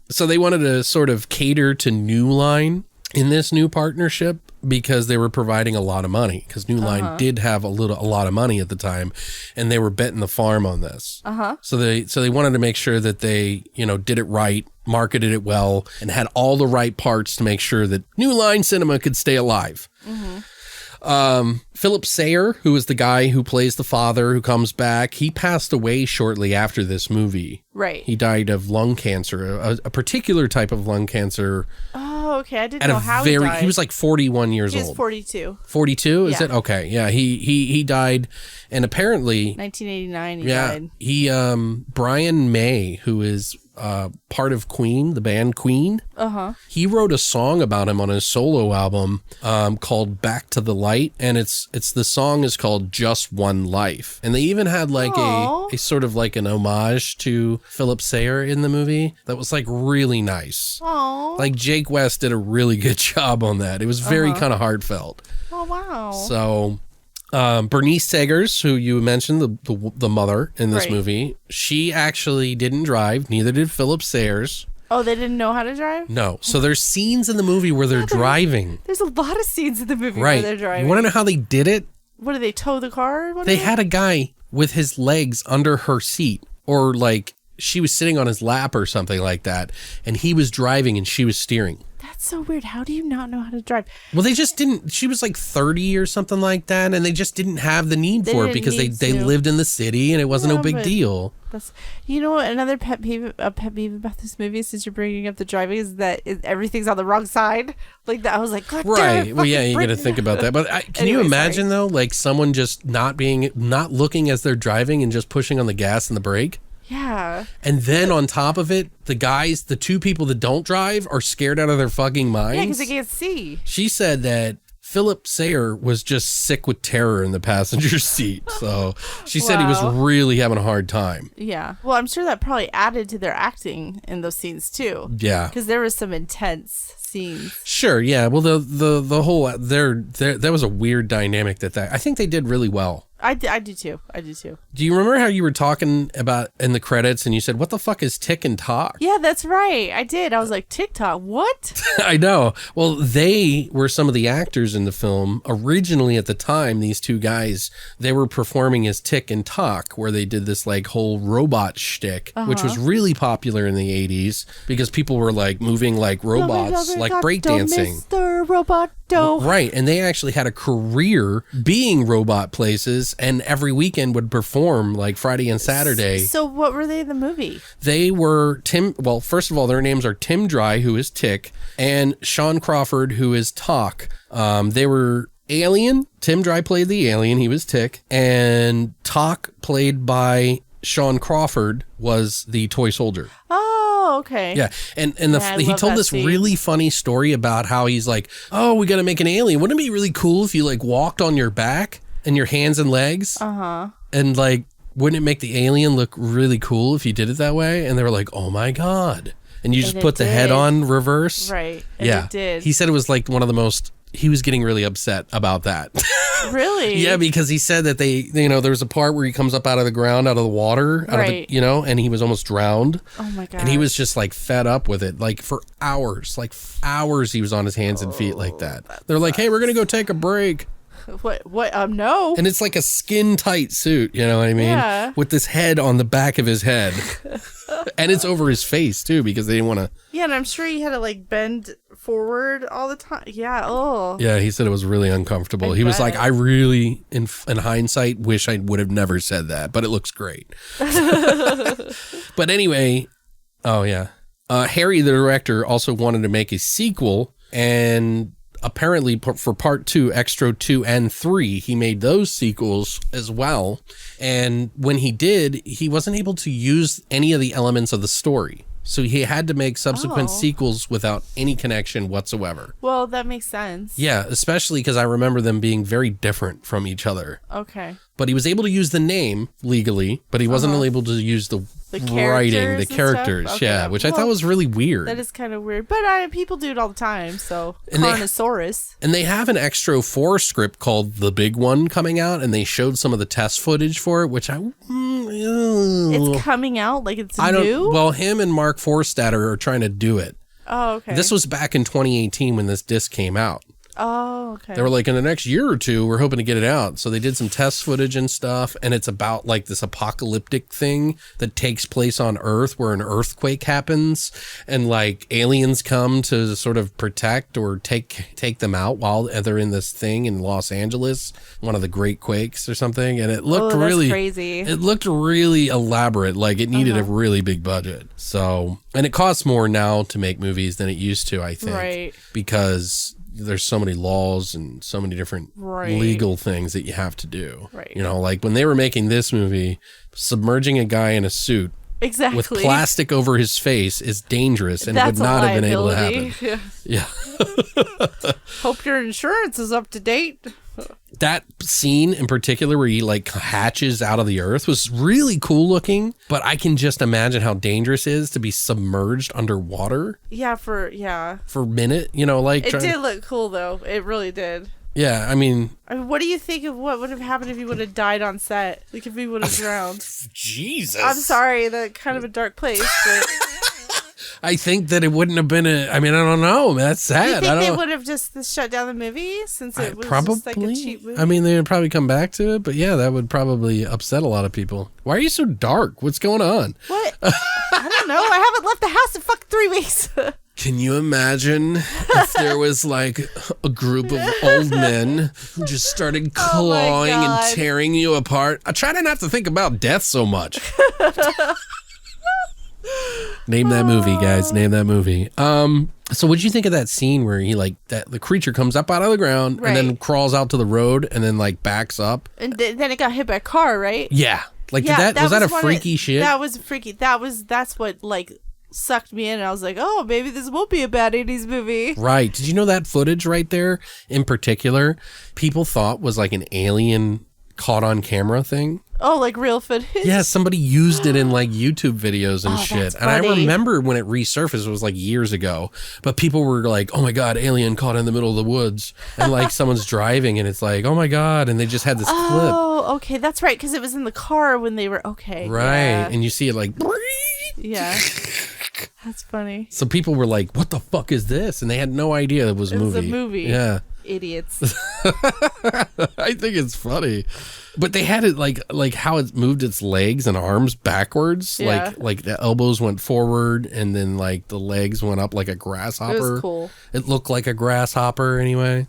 so they wanted to sort of cater to New Line in this new partnership because they were providing a lot of money, because New Line did have a lot of money at the time, and they were betting the farm on this. So they wanted to make sure that they, did it right, marketed it well, and had all the right parts to make sure that New Line Cinema could stay alive. Philip Sayer, who is the guy who plays the father who comes back, he passed away shortly after this movie. Right. He died of lung cancer, a particular type of lung cancer. Oh, okay. I didn't know how he died. He was like 41 years old. He was 42. 42? Is Yeah. it? Okay. Yeah. He died, and apparently 1989 he died. Brian May, who is part of Queen, the band Queen. He wrote a song about him on his solo album called Back to the Light, and the song is called Just One Life. And they even had like a sort of like an homage to Philip Sayer in the movie that was like really nice. Aww. Like Jake West did a really good job on that. It was very kind of heartfelt. Oh, wow. So Bernice Sagers, who you mentioned, the mother in this movie, she actually didn't drive. Neither did Philip Sayers. Oh, they didn't know how to drive? No. So there's scenes in the movie where they're driving. There's a lot of scenes in the movie where they're driving. You want to know how they did it? What, did they tow the car? They had a guy with his legs under her seat, or like she was sitting on his lap or something like that, and he was driving and she was steering. That's so weird. How do you not know how to drive? Well, they just didn't. She was like 30 or something like that, and they just didn't have the need for it because they lived in the city and it wasn't no big deal. That's, another pet peeve about this movie, since you're bringing up the driving, is that everything's on the wrong side. Like that, I was like, God damn it, well, yeah, you got to think about that. But can you imagine though, like someone just not looking as they're driving and just pushing on the gas and the brake? Yeah. And then on top of it, the 2 people that don't drive are scared out of their fucking minds. Yeah, because they can't see. She said that Philip Sayer was just sick with terror in the passenger seat. So she said he was really having a hard time. Yeah. Well, I'm sure that probably added to their acting in those scenes too. Yeah. Because there was some intense scenes. Sure. Yeah. Well, the whole there was a weird dynamic that I think they did really well. I do too. Do you remember how you were talking about in the credits and you said, what the fuck is Tick and Talk? Yeah, that's right. I did. I was like, TikTok, what? I know. Well, they were some of the actors in the film. Originally at the time, these 2 guys, they were performing as Tick and Talk, where they did this like whole robot shtick, which was really popular in the 80s because people were like moving like robots, like breakdancing. Mr. Roboto. Right. And they actually had a career being robot places, and every weekend would perform like Friday and Saturday. So what were they in the movie? They were first of all, their names are Tim Dry, who is Tick, and Sean Crawford, who is Talk. They were Alien, Tim Dry played the alien. He was Tick. And Talk, played by Sean Crawford, was the toy soldier. Oh, okay. Yeah. And he told this scene. really funny story about how he's like, oh, we got to make an alien. Wouldn't it be really cool if you like walked on your back and your hands and legs? Uh-huh. And like, wouldn't it make the alien look really cool if you did it that way? And they were like, oh my God. And you just put the head on reverse. Right. And yeah. it did. He said it was like one of the most, he was getting really upset about that. Really? Yeah, because he said that there was a part where he comes up out of the ground, out of the water, right. And he was almost drowned. Oh my God. And he was just like fed up with it, like for hours he was on his hands and feet like that. They're like, hey, we're going to go take a break. What? No. And it's like a skin tight suit, you know what I mean? Yeah. With this head on the back of his head. And it's over his face too, because they didn't want to. Yeah, and I'm sure he had to like bend forward all the time. Yeah. Oh. Yeah, he said it was really uncomfortable. He was like, I really, in hindsight, wish I would have never said that, but it looks great. But anyway, oh yeah. Harry, the director, also wanted to make a sequel, and apparently for part 2, Xtro 2 and 3, he made those sequels as well. And when he did, he wasn't able to use any of the elements of the story. So he had to make subsequent sequels without any connection whatsoever. Well, that makes sense. Yeah, especially because I remember them being very different from each other. Okay. But he was able to use the name legally, but he wasn't able to use the writing, the characters. Okay. Yeah, which I thought was really weird. That is kind of weird. But people do it all the time, so. Carnosaurus. And they have an Xtro 4 script called The Big One coming out, and they showed some of the test footage for it, which It's coming out? Like it's new? Well, him and Mark Forstater are trying to do it. Oh, okay. This was back in 2018 when this disc came out. Oh, okay. They were like, in the next year or two, we're hoping to get it out. So they did some test footage and stuff, and it's about like this apocalyptic thing that takes place on Earth where an earthquake happens, and like aliens come to sort of protect or take them out while they're in this thing in Los Angeles, one of the Great Quakes or something. And it looked really crazy. It looked really elaborate, like it needed a really big budget. So, and it costs more now to make movies than it used to, I think, right? Because there's so many laws and so many different legal things that you have to do. Right. You know, like when they were making this movie, submerging a guy in a suit with plastic over his face is dangerous and would not have been able to happen. Yeah. Hope your insurance is up to date. That scene in particular where he like hatches out of the earth was really cool looking, but I can just imagine how dangerous it is to be submerged underwater. Yeah, for a minute, you know, like it did look cool though. It really did. Yeah, I mean, what do you think of what would have happened if he would have died on set? Like if he would have drowned? Jesus. I'm sorry, that's kind of a dark place, but I think that it wouldn't have been I don't know. That's sad. Do you think they would have just shut down the movie since it was just like a cheap movie? I mean, they would probably come back to it, but yeah, that would probably upset a lot of people. Why are you so dark? What's going on? What? I don't know. I haven't left the house in fucking 3 weeks. Can you imagine if there was like a group of old men who just started clawing and tearing you apart? I try to not to think about death so much. Name that movie, guys. Name that movie. So what'd you think of that scene where he the creature comes up out of the ground and then crawls out to the road and then like backs up? And then it got hit by a car, right? Yeah. Like was that a freaky shit? That was freaky. That's what like sucked me in, and I was like, oh, maybe this won't be a bad 80s movie. Right. Did you know that footage right there in particular, people thought was like an alien caught on camera thing? Oh, like real footage? Yeah, somebody used it in like YouTube videos and shit. And I remember when it resurfaced, it was like years ago, but people were like, oh my God, alien caught in the middle of the woods. And like someone's driving and it's like, oh my God. And they just had this clip. Oh, okay. That's right. Because it was in the car when they were, okay. Right. Yeah. And you see it like, yeah. That's funny. So people were like, what the fuck is this? And they had no idea it was a movie. It was a movie. Yeah. Idiots. I think it's funny. But they had it like how it moved its legs and arms backwards. Yeah. Like the elbows went forward and then like the legs went up like a grasshopper. It was cool. It looked like a grasshopper anyway.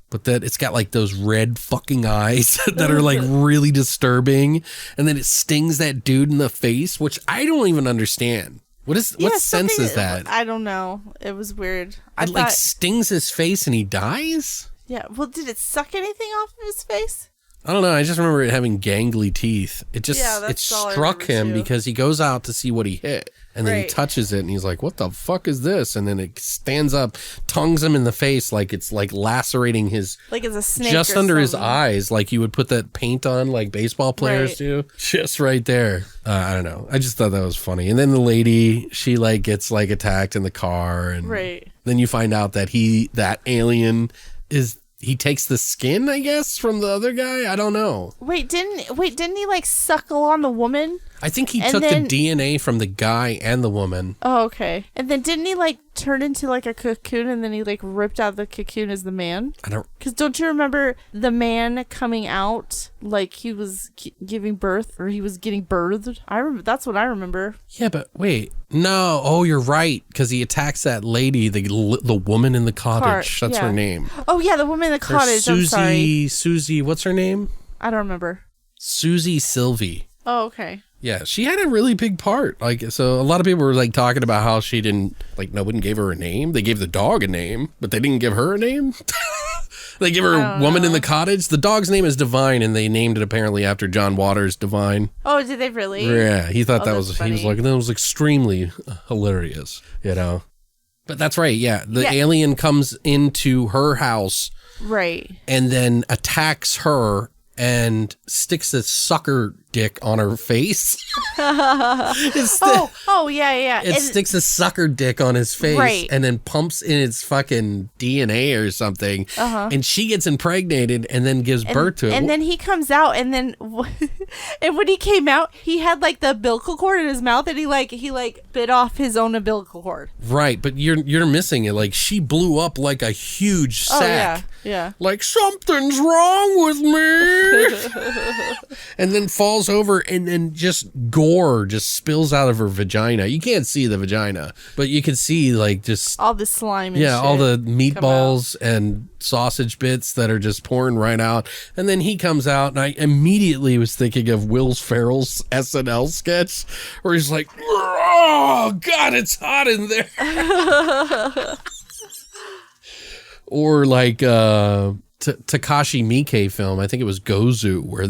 But that it's got like those red fucking eyes that are like really disturbing. And then it stings that dude in the face, which I don't even understand. What sense is that? I don't know. It was weird. It like stings his face and he dies? Yeah. Well, did it suck anything off of his face? I don't know. I just remember it having gangly teeth. It just Yeah, it that's all I struck him remember, too. because he goes out to see what he hit. And then he Right. touches it and he's like, what the fuck is this? And then it stands up, tongues him in the face like it's like lacerating his... Like it's a snake just or under his something. eyes, like you would put that paint on like baseball players Right. do. Just right there. I don't know. I just thought that was funny. And then the lady, she like gets like attacked in the car. And Right. then you find out that that alien is... He takes the skin, I guess, from the other guy. I don't know. Wait, didn't he like suckle on the woman? I think he And took then- the DNA from the guy and the woman. Oh, okay. And then didn't he like turn into like a cocoon and then he like ripped out the cocoon as the man? I don't... Because don't you remember the man coming out like he was giving birth or he was getting birthed? That's what I remember. Yeah, but wait. No. Oh, you're right. Because he attacks that lady, the woman in the cottage. That's yeah. her name. Oh, yeah, the woman in the Or cottage. I'm sorry. Susie, what's her name? I don't remember. Susie Sylvie. Oh, okay. Yeah, she had a really big part. Like, so a lot of people were like talking about how she didn't, like, no one gave her a name. They gave the dog a name, but they didn't give her a name. They give her a woman in the cottage. The dog's name is Divine, and they named it apparently after John Waters' Divine. Oh, did they really? Yeah, he thought that that's was, he was funny. like, that was extremely hilarious, you know? But that's right, yeah. The Yeah. alien comes into her house Right. and then attacks her and sticks a sucker dick on her face. Oh, yeah. It sticks a sucker dick on his face Right. and then pumps in its fucking DNA or something. And she gets impregnated and then gives birth to it. And then he comes out, and then and when he came out, he had like the umbilical cord in his mouth, and he bit off his own umbilical cord. Right, but you're missing it. Like, she blew up like a huge sack. Oh yeah. Like, something's wrong with me. And then falls over, and then just gore just spills out of her vagina. You can't see the vagina, but you can see like just All the slime. And yeah, all the shit meatballs and sausage bits that are just pouring right out. And then he comes out, and I immediately was thinking of Will Ferrell's SNL sketch where he's like, "Oh God, it's hot in there." Or like Takashi Miike film, I think it was Gozu, where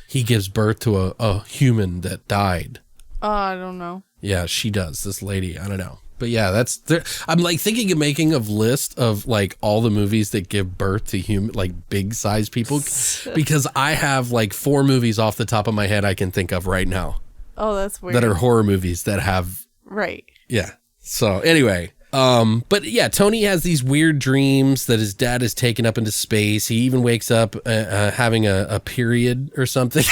he gives birth to a human that died. Oh, I don't know. Yeah, she does. This lady, I don't know. But yeah, I'm like thinking of making a list of like all the movies that give birth to human, like big size people, because I have like 4 movies off the top of my head I can think of right now Oh, that's weird. that are horror movies that have, right. yeah. So anyway, but yeah, Tony has these weird dreams that his dad is taken up into space. He even wakes up having a period or something.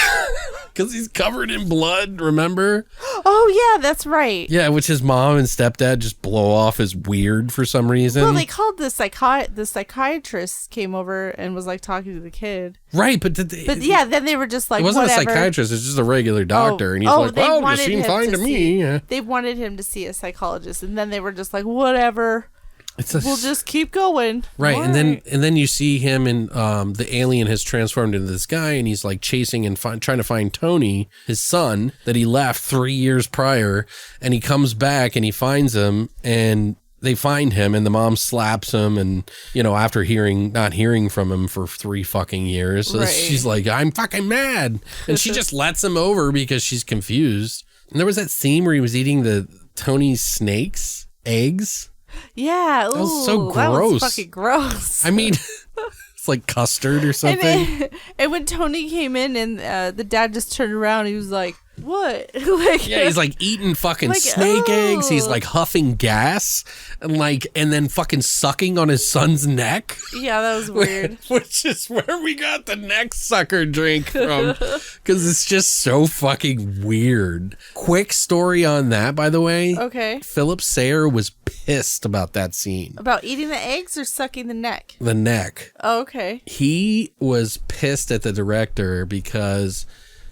Because he's covered in blood, remember? Oh yeah, that's right. Yeah, which his mom and stepdad just blow off as weird for some reason. Well, they called the psychiatrist came over and was like talking to the kid. Right, but Yeah, then they were just like, it wasn't whatever. a psychiatrist, it's just a regular doctor. And he's like, they well, you wanted seem him fine to me. see- Yeah. They wanted him to see a psychologist, and then they were just like, whatever. It's a, We'll just keep going. right, All and then you see him, and the alien has transformed into this guy, and he's like chasing and trying to find Tony, his son, that he left 3 years prior, and he comes back and he finds him, and they find him, and the mom slaps him, and after not hearing from him for 3 fucking years, so Right. she's like, I'm fucking mad, and she just lets him over because she's confused. And there was that scene where he was eating the Tony's snakes eggs. Yeah, That was so that was gross. fucking gross. I mean, it's like custard or something. And when Tony came in and the dad just turned around, he was like, what? Like, Yeah, he's like eating fucking Like, snake eggs. He's oh. like huffing gas and then fucking sucking on his son's neck. yeah, that was weird. Which is where we got the neck sucker drink from. Because it's just so fucking weird. Quick story on that, by the way. Okay. Philip Sayre was pissed about that scene. About eating the eggs or sucking the neck? The neck. Oh, okay. He was pissed at the director because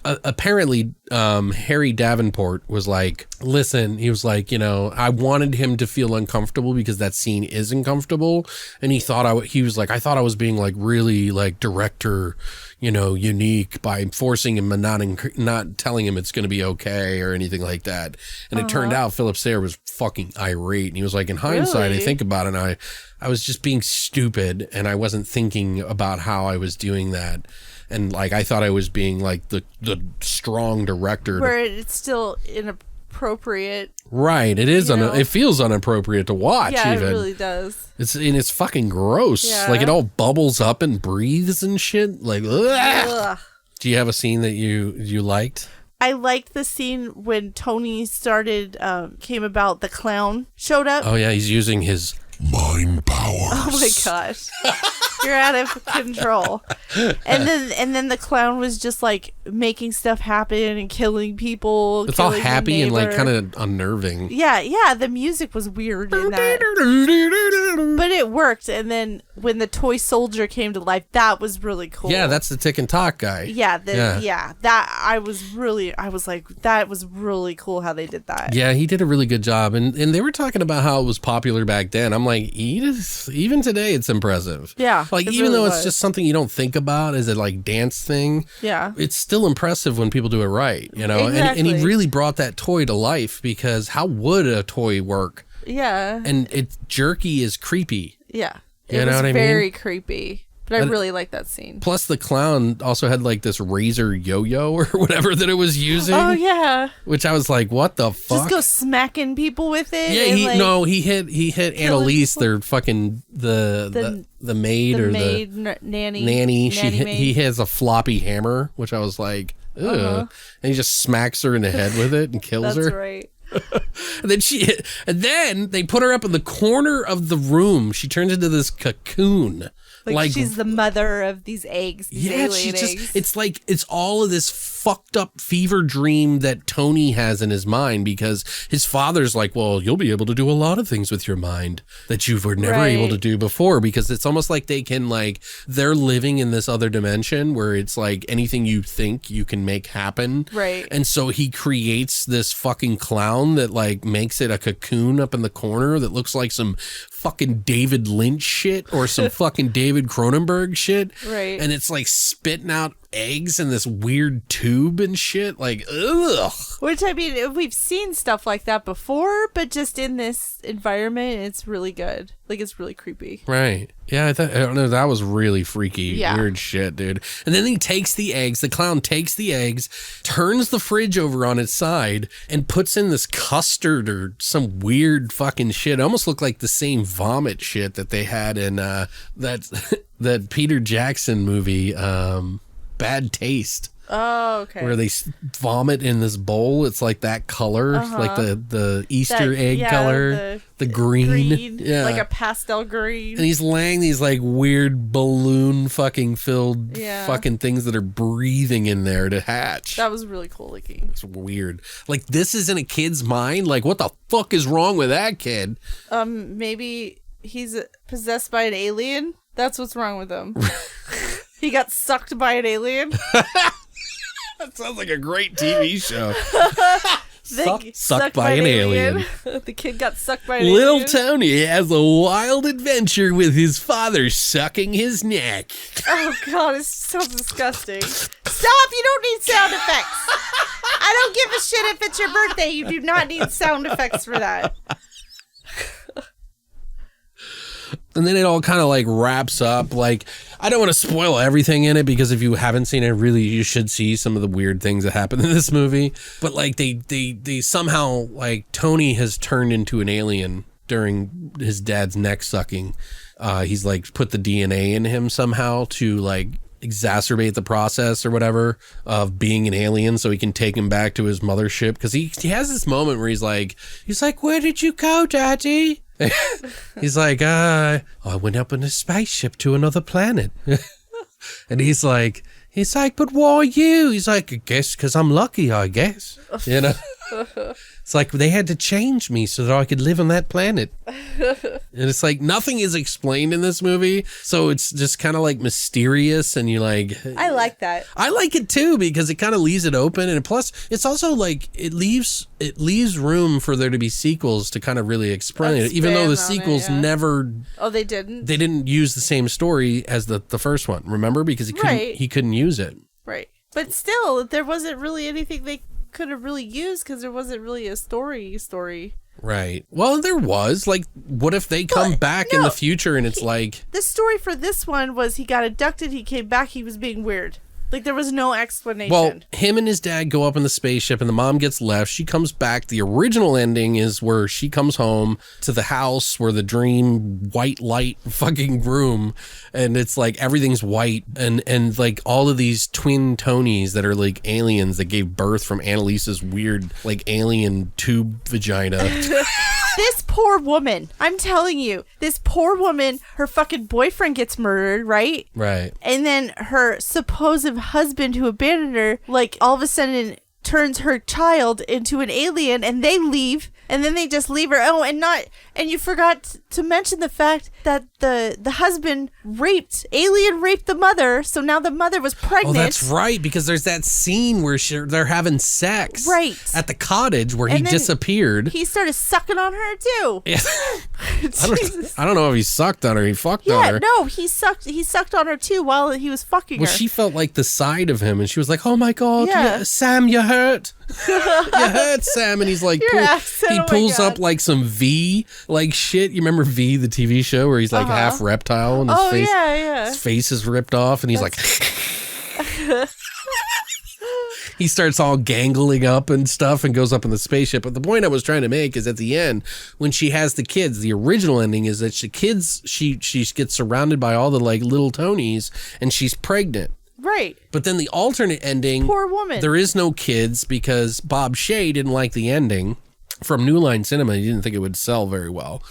apparently Harry Davenport was like, listen, he was like, I wanted him to feel uncomfortable because that scene is uncomfortable. And he thought I thought I was being like really like director, unique by forcing him and not telling him it's going to be okay or anything like that. And it turned out Philip Sayre was fucking irate. And he was like, in hindsight, Really? I think about it, and I was just being stupid and I wasn't thinking about how I was doing that. And like, I thought I was being like the strong director. Where it's still inappropriate. Right. It is. It feels inappropriate to watch. Yeah, even. it really does. It's fucking gross. Yeah. Like it all bubbles up and breathes and shit. Like, ugh. Ugh. Do you have a scene that you liked? I liked the scene when Tony came about, the clown showed up. Oh yeah, he's using his mind powers. Oh my gosh. You're out of control. And then the clown was just like making stuff happen and killing people. It's all killing the happy and like neighbor. kind of unnerving. Yeah, the music was weird in that. But it worked. And then when the toy soldier came to life, that was really cool. Yeah, that's the Tick and Talk guy. I was like, that was really cool how they did that. Yeah, he did a really good job. And they were talking about how it was popular back then. I'm like, even today it's impressive. Yeah. Like, it even really though was. it's just something you don't think about as a like dance thing. Yeah. It's still impressive when people do it right, And he Exactly. really brought that toy to life, because how would a toy work? Yeah. And it's jerky is creepy. Yeah. You It know was what I mean? very creepy. But I really like that scene. Plus, the clown also had like this razor yo-yo or whatever that it was using. Oh yeah. Which I was like, what the fuck? Just go smacking people with it. Yeah, and, he hit Annalise, people. The their fucking the maid or maid, the nanny. He has a floppy hammer, which I was like, ugh. And he just smacks her in the head with it and kills That's her. right. And then they put her up in the corner of the room. She turns into this cocoon. Like she's the mother of these eggs. These alien eggs. It's like, it's all of this fucked up fever dream that Tony has in his mind, because his father's like, well, you'll be able to do a lot of things with your mind that you were never able to do before, because it's almost like they're living in this other dimension where it's like anything you think you can make happen. Right. And so he creates this fucking clown that like makes it a cocoon up in the corner that looks like some fucking David Lynch shit or some fucking David Cronenberg shit. Right. And it's like spitting out eggs in this weird tube and shit. Like, ugh. Which, I mean, we've seen stuff like that before, but just in this environment, it's really good. Like, it's really creepy. Right. Yeah, I don't know. That was really freaky, weird shit, dude. And then he takes the eggs, the clown takes the eggs, turns the fridge over on its side, and puts in this custard or some weird fucking shit. It almost looked like the same vomit shit that they had in that Peter Jackson movie, Bad Taste. Oh, okay. Where they vomit in this bowl. It's like that color, like the Easter egg color, the green. Yeah. Like a pastel green. And he's laying these like weird balloon fucking filled fucking things that are breathing in there to hatch. That was really cool looking. It's weird. Like, this is in a kid's mind. Like, what the fuck is wrong with that kid? Maybe he's possessed by an alien. That's what's wrong with him. He got sucked by an alien. That sounds like a great TV show. Sucked by an alien. The kid got sucked by an alien. Little Tony has a wild adventure with his father sucking his neck. Oh, God, it's so disgusting. Stop! You don't need sound effects. I don't give a shit if it's your birthday. You do not need sound effects for that. And then it all kind of like wraps up. Like, I don't want to spoil everything in it, because if you haven't seen it, really, you should see some of the weird things that happen in this movie. But like, they somehow, like, Tony has turned into an alien during his dad's neck sucking. He's like put the DNA in him somehow to like exacerbate the process or whatever of being an alien, so he can take him back to his mothership. Because he has this moment where he's like, where did you go, Daddy? He's like, I went up in a spaceship to another planet. And he's like, but why you? He's like, I guess because I'm lucky, I guess. You know? It's like they had to change me so that I could live on that planet. And it's like nothing is explained in this movie. So it's just kind of like mysterious. And you're like, I like that. I like it too, because it kind of leaves it open. And plus it's also like it leaves room for there to be sequels to kind of really explain it. Even though the sequels never. Oh, they didn't? They didn't use the same story as the first one. Remember? Because he couldn't use it. Right. But still, there wasn't really anything they could have really used because there wasn't really a story. Right. Well, there was. Like, what if they come back in the future and it's like... The story for this one was he got abducted, he came back, he was being weird. Like, there was no explanation. Well, him and his dad go up in the spaceship and the mom gets left. She comes back. The original ending is where she comes home to the house where the dream white light fucking room, and it's like everything's white and like all of these twin Tonys that are like aliens that gave birth from Annalisa's weird like alien tube vagina. This poor woman, I'm telling you, this poor woman, her fucking boyfriend gets murdered, right? Right. And then her supposed husband who abandoned her, like, all of a sudden turns her child into an alien, and they leave, and then they just leave her. Oh, and you forgot to mention the fact that the husband alien raped the mother, so now the mother was pregnant. Oh, that's right, because there's that scene where they're having sex at the cottage where he disappeared. He started sucking on her too. Yeah. I don't know if he sucked on her. He fucked on her. Yeah, no, he sucked on her too while he was fucking her. Well, she felt like the side of him, and she was like, "Oh my God, Sam, you hurt." You hurt, Sam. And he's like, he pulls up like some V like shit. You remember V, the TV show, where he's like half reptile and his face is ripped off, and he's like he starts all gangling up and stuff and goes up in the spaceship. But the point I was trying to make is at the end, when she has the kids, the original ending is that she gets surrounded by all the like little Tonys and she's pregnant. Right. But then the alternate ending, poor woman, there is no kids because Bob Shea didn't like the ending from New Line Cinema. He didn't think it would sell very well.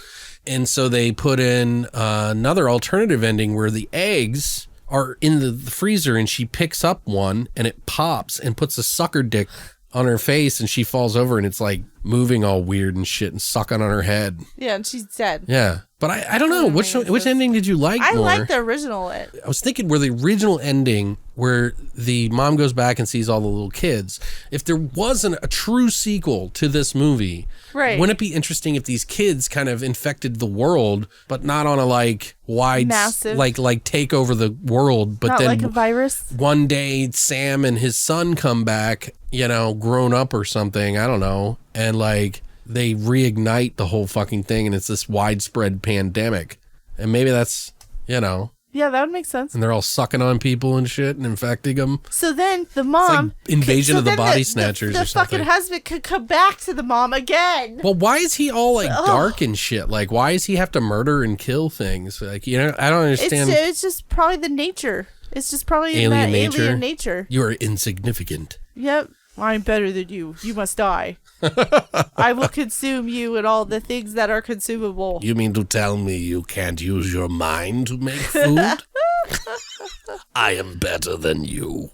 And so they put in another alternative ending where the eggs are in the freezer and she picks up one and it pops and puts a sucker dick on her face and she falls over and it's like moving all weird and shit and sucking on her head. Yeah, and she's dead. Yeah. But I don't know. Which ending did you like more? I like the original. I was thinking where the original ending where the mom goes back and sees all the little kids. If there wasn't a true sequel to this movie, wouldn't it be interesting if these kids kind of infected the world, but not on a like wide, massive, like take over the world, but not then like a virus? One day Sam and his son come back, you know, grown up or something. I don't know. And like they reignite the whole fucking thing and it's this widespread pandemic. And maybe that's, you know. Yeah, that would make sense. And they're all sucking on people and shit and infecting them. So then the mom... It's like Invasion of the Body Snatchers or something. The fucking husband could come back to the mom again. Well, why is he all like dark and shit? Like, why does he have to murder and kill things? Like, you know, I don't understand. It's just probably the nature. It's just probably alien nature. You are insignificant. Yep. I'm better than you. You must die. I will consume you and all the things that are consumable. You mean to tell me you can't use your mind to make food? I am better than you.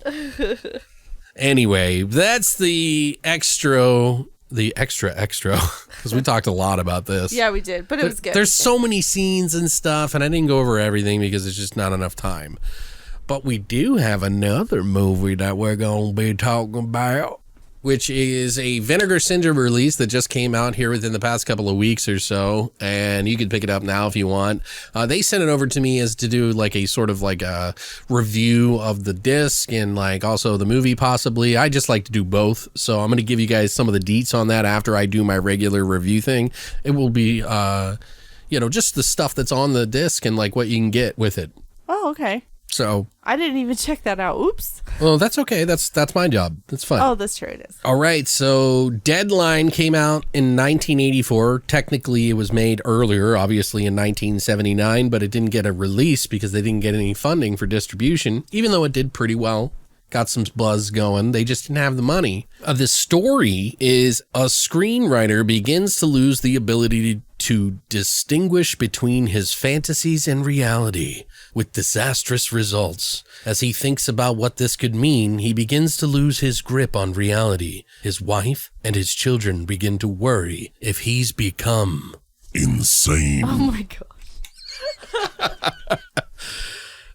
Anyway, that's the extra, because we talked a lot about this. Yeah, we did, but it was good. There's so many scenes and stuff, and I didn't go over everything because it's just not enough time. But we do have another movie that we're going to be talking about, which is a Vinegar Syndrome release that just came out here within the past couple of weeks or so. And you can pick it up now if you want. They sent it over to me as to do like a sort of like a review of the disc and like also the movie possibly. I just like to do both. So I'm going to give you guys some of the deets on that after I do my regular review thing. It will be, you know, just the stuff that's on the disc and like what you can get with it. Oh, okay. So I didn't even check that out. Oops. Well, that's okay. That's my job. That's fine. Oh, that's true. It is. All right. So Deadline came out in 1984. Technically, it was made earlier, obviously in 1979, but it didn't get a release because they didn't get any funding for distribution, even though it did pretty well. Got some buzz going. They just didn't have the money. The story is a screenwriter begins to lose the ability to distinguish between his fantasies and reality, with disastrous results. As he thinks about what this could mean, he begins to lose his grip on reality. His wife and his children begin to worry if he's become insane. Oh my gosh.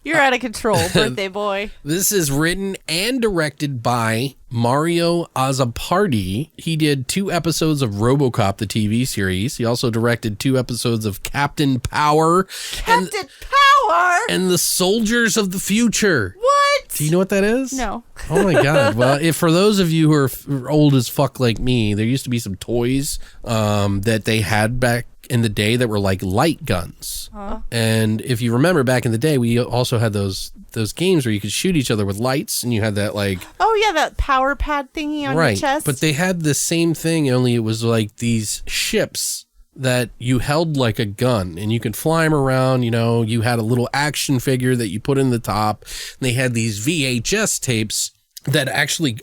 You're out of control, birthday boy. This is written and directed by Mario Azzopardi. He did 2 episodes of RoboCop, the TV series. He also directed 2 episodes of Captain Power. Captain Power? And The Soldiers of the Future. What? Do you know what that is? No. Oh my God. Well, if for those of you who are old as fuck like me, there used to be some toys that they had back in the day that were like light guns. Huh? And if you remember back in the day, we also had those games where you could shoot each other with lights, and you had that like... Oh yeah, that power pad thingy on your chest. But they had the same thing, only it was like these ships that you held like a gun, and you could fly them around. You know, you had a little action figure that you put in the top, and they had these VHS tapes that actually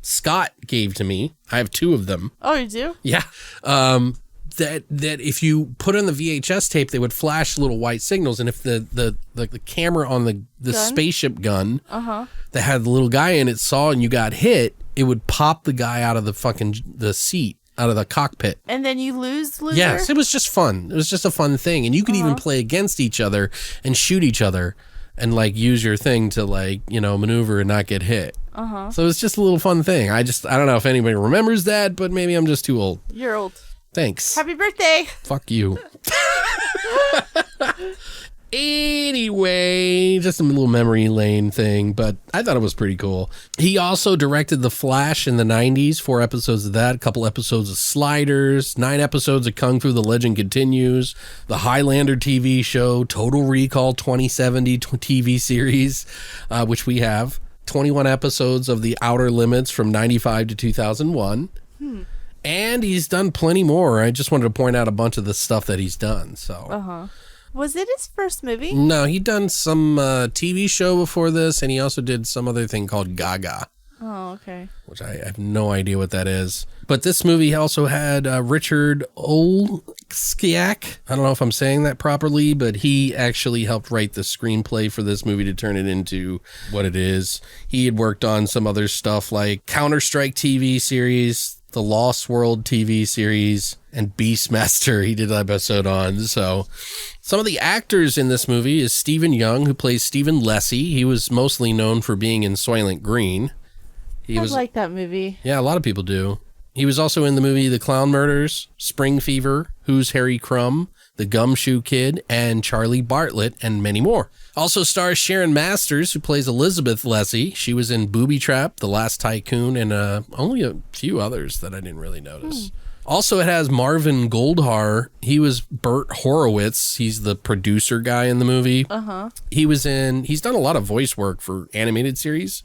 Scott gave to me. I have 2 of them. Oh, you do? Yeah. That if you put on the VHS tape, they would flash little white signals, and if the camera on the spaceship gun that had the little guy in it saw and you got hit, it would pop the guy out of the seat, out of the cockpit. And then you lose, loser? Yes, it was just fun. It was just a fun thing, and you could even play against each other and shoot each other and like use your thing to like, you know, maneuver and not get hit. So it's just a little fun thing. I don't know if anybody remembers that, but maybe I'm just too old. You're old. Thanks. Happy birthday. Fuck you. Anyway, just a little memory lane thing, but I thought it was pretty cool. He also directed The Flash in the 90s, 4 episodes of that, a couple episodes of Sliders, 9 episodes of Kung Fu The Legend Continues, the Highlander TV show, Total Recall 2070 TV series, which we have, 21 episodes of The Outer Limits from 95 to 2001. And he's done plenty more. I just wanted to point out a bunch of the stuff that he's done. So, Was it his first movie? No, he'd done some TV show before this, and he also did some other thing called Gaga. Oh, okay. Which I have no idea what that is. But this movie also had Richard Olskiak. I don't know if I'm saying that properly, but he actually helped write the screenplay for this movie to turn it into what it is. He had worked on some other stuff like Counter-Strike TV series, the Lost World TV series, and Beastmaster he did an episode on. So some of the actors in this movie is Stephen Young, who plays Stephen Lessie. He was mostly known for being in Soylent Green. I like that movie. Yeah, a lot of people do. He was also in the movie The Clown Murders, Spring Fever, Who's Harry Crumb, The Gumshoe Kid, and Charlie Bartlett, and many more. Also stars Sharon Masters, who plays Elizabeth Lessie. She was in Booby Trap, The Last Tycoon, and only a few others that I didn't really notice. Also, it has Marvin Goldhar. He was Bert Horowitz. He's the producer guy in the movie. He's done a lot of voice work for animated series.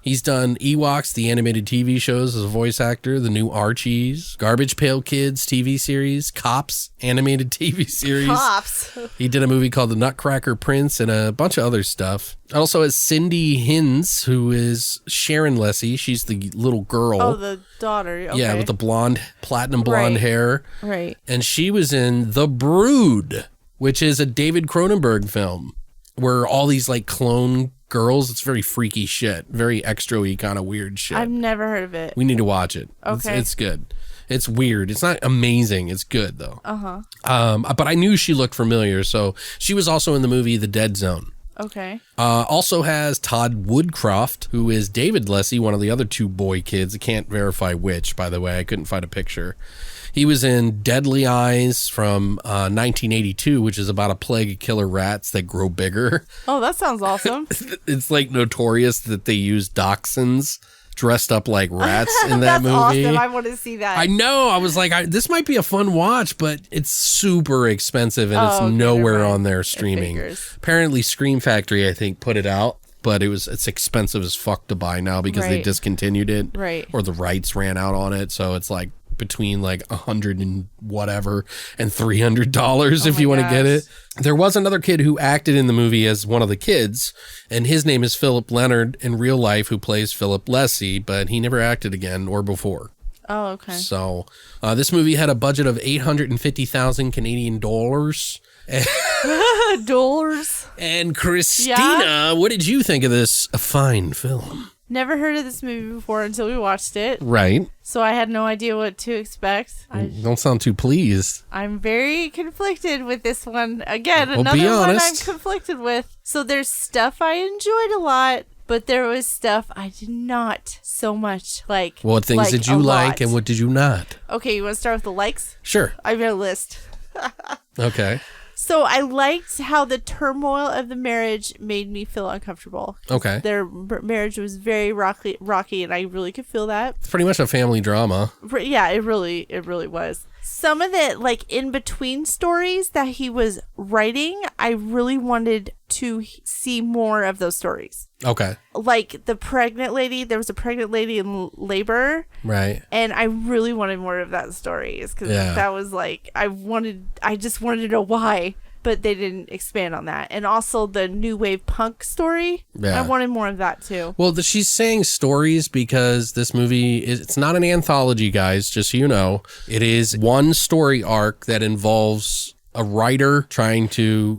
He's done Ewoks, the animated TV shows, as a voice actor, the new Archies, Garbage Pail Kids TV series, Cops, animated TV series. Cops. He did a movie called The Nutcracker Prince and a bunch of other stuff. Also has Cindy Hins, who is Sharon Lessie. She's the little girl. Oh, the daughter. Okay. Yeah, with the platinum blonde hair. Right. And she was in The Brood, which is a David Cronenberg film where all these like clone girls, it's very freaky shit, very Xtro-y kind of weird shit. I've never heard of it. We need to watch it. Okay. It's good. It's weird. It's not amazing. It's good though. But I knew she looked familiar, so she was also in the movie The Dead Zone. Okay. Also has Todd Woodcroft, who is David Lessie, one of the other 2 boy kids. I can't verify which, by the way. I couldn't find a picture. He was in Deadly Eyes from 1982, which is about a plague of killer rats that grow bigger. Oh, that sounds awesome. It's like notorious that they use dachshunds dressed up like rats in that That's movie. awesome. I want to see that. I know. I was like, this might be a fun watch, but it's super expensive and it's nowhere on their streaming. Apparently Scream Factory, I think, put it out, but it's expensive as fuck to buy now because they discontinued it. Right. Or the rights ran out on it. So it's like between like $100 and whatever and $300 if you want to get it. There was another kid who acted in the movie as one of the kids, and his name is Philip Leonard in real life, who plays Philip Lessie, but he never acted again or before. Oh, okay. So this movie had a budget of 850,000 Canadian dollars. Dollars. And Christina, what did you think of this fine film? Never heard of this movie before until we watched it. Right. So I had no idea what to expect. Don't sound too pleased. I'm very conflicted with this one. Again, Well, another be one I'm honest. conflicted with. So there's stuff I enjoyed a lot, but there was stuff I did not so much like. What things did you like and what did you not? Okay, you want to start with the likes? Sure. I made a list. Okay. So I liked how the turmoil of the marriage made me feel uncomfortable. Okay. Their marriage was very rocky, and I really could feel that. It's pretty much a family drama. Yeah, it really was. Some of the like in between stories that he was writing, I really wanted to see more of those stories. Okay. Like the pregnant lady, there was a pregnant lady in labor. Right. And I really wanted more of that story because that was like, I just wanted to know why, but they didn't expand on that. And also the new wave punk story. Yeah. I wanted more of that too. Well, she's saying stories because this movie it's not an anthology, guys, just so you know. It is one story arc that involves a writer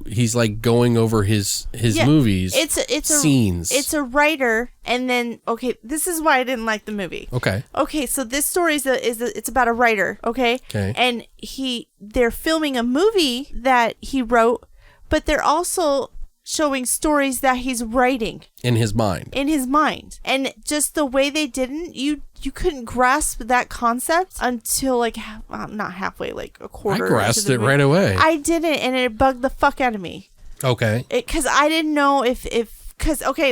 he's like going over his movies. It's scenes. It's a writer, and then this is why I didn't like the movie. Okay, so this story it's about a writer. Okay, and they're filming a movie that he wrote, but they're also showing stories that he's writing in his mind. And just the way they didn't, you couldn't grasp that concept until like not halfway, like a quarter. I grasped it right away. I didn't, and it bugged the fuck out of me. Okay. Because I didn't know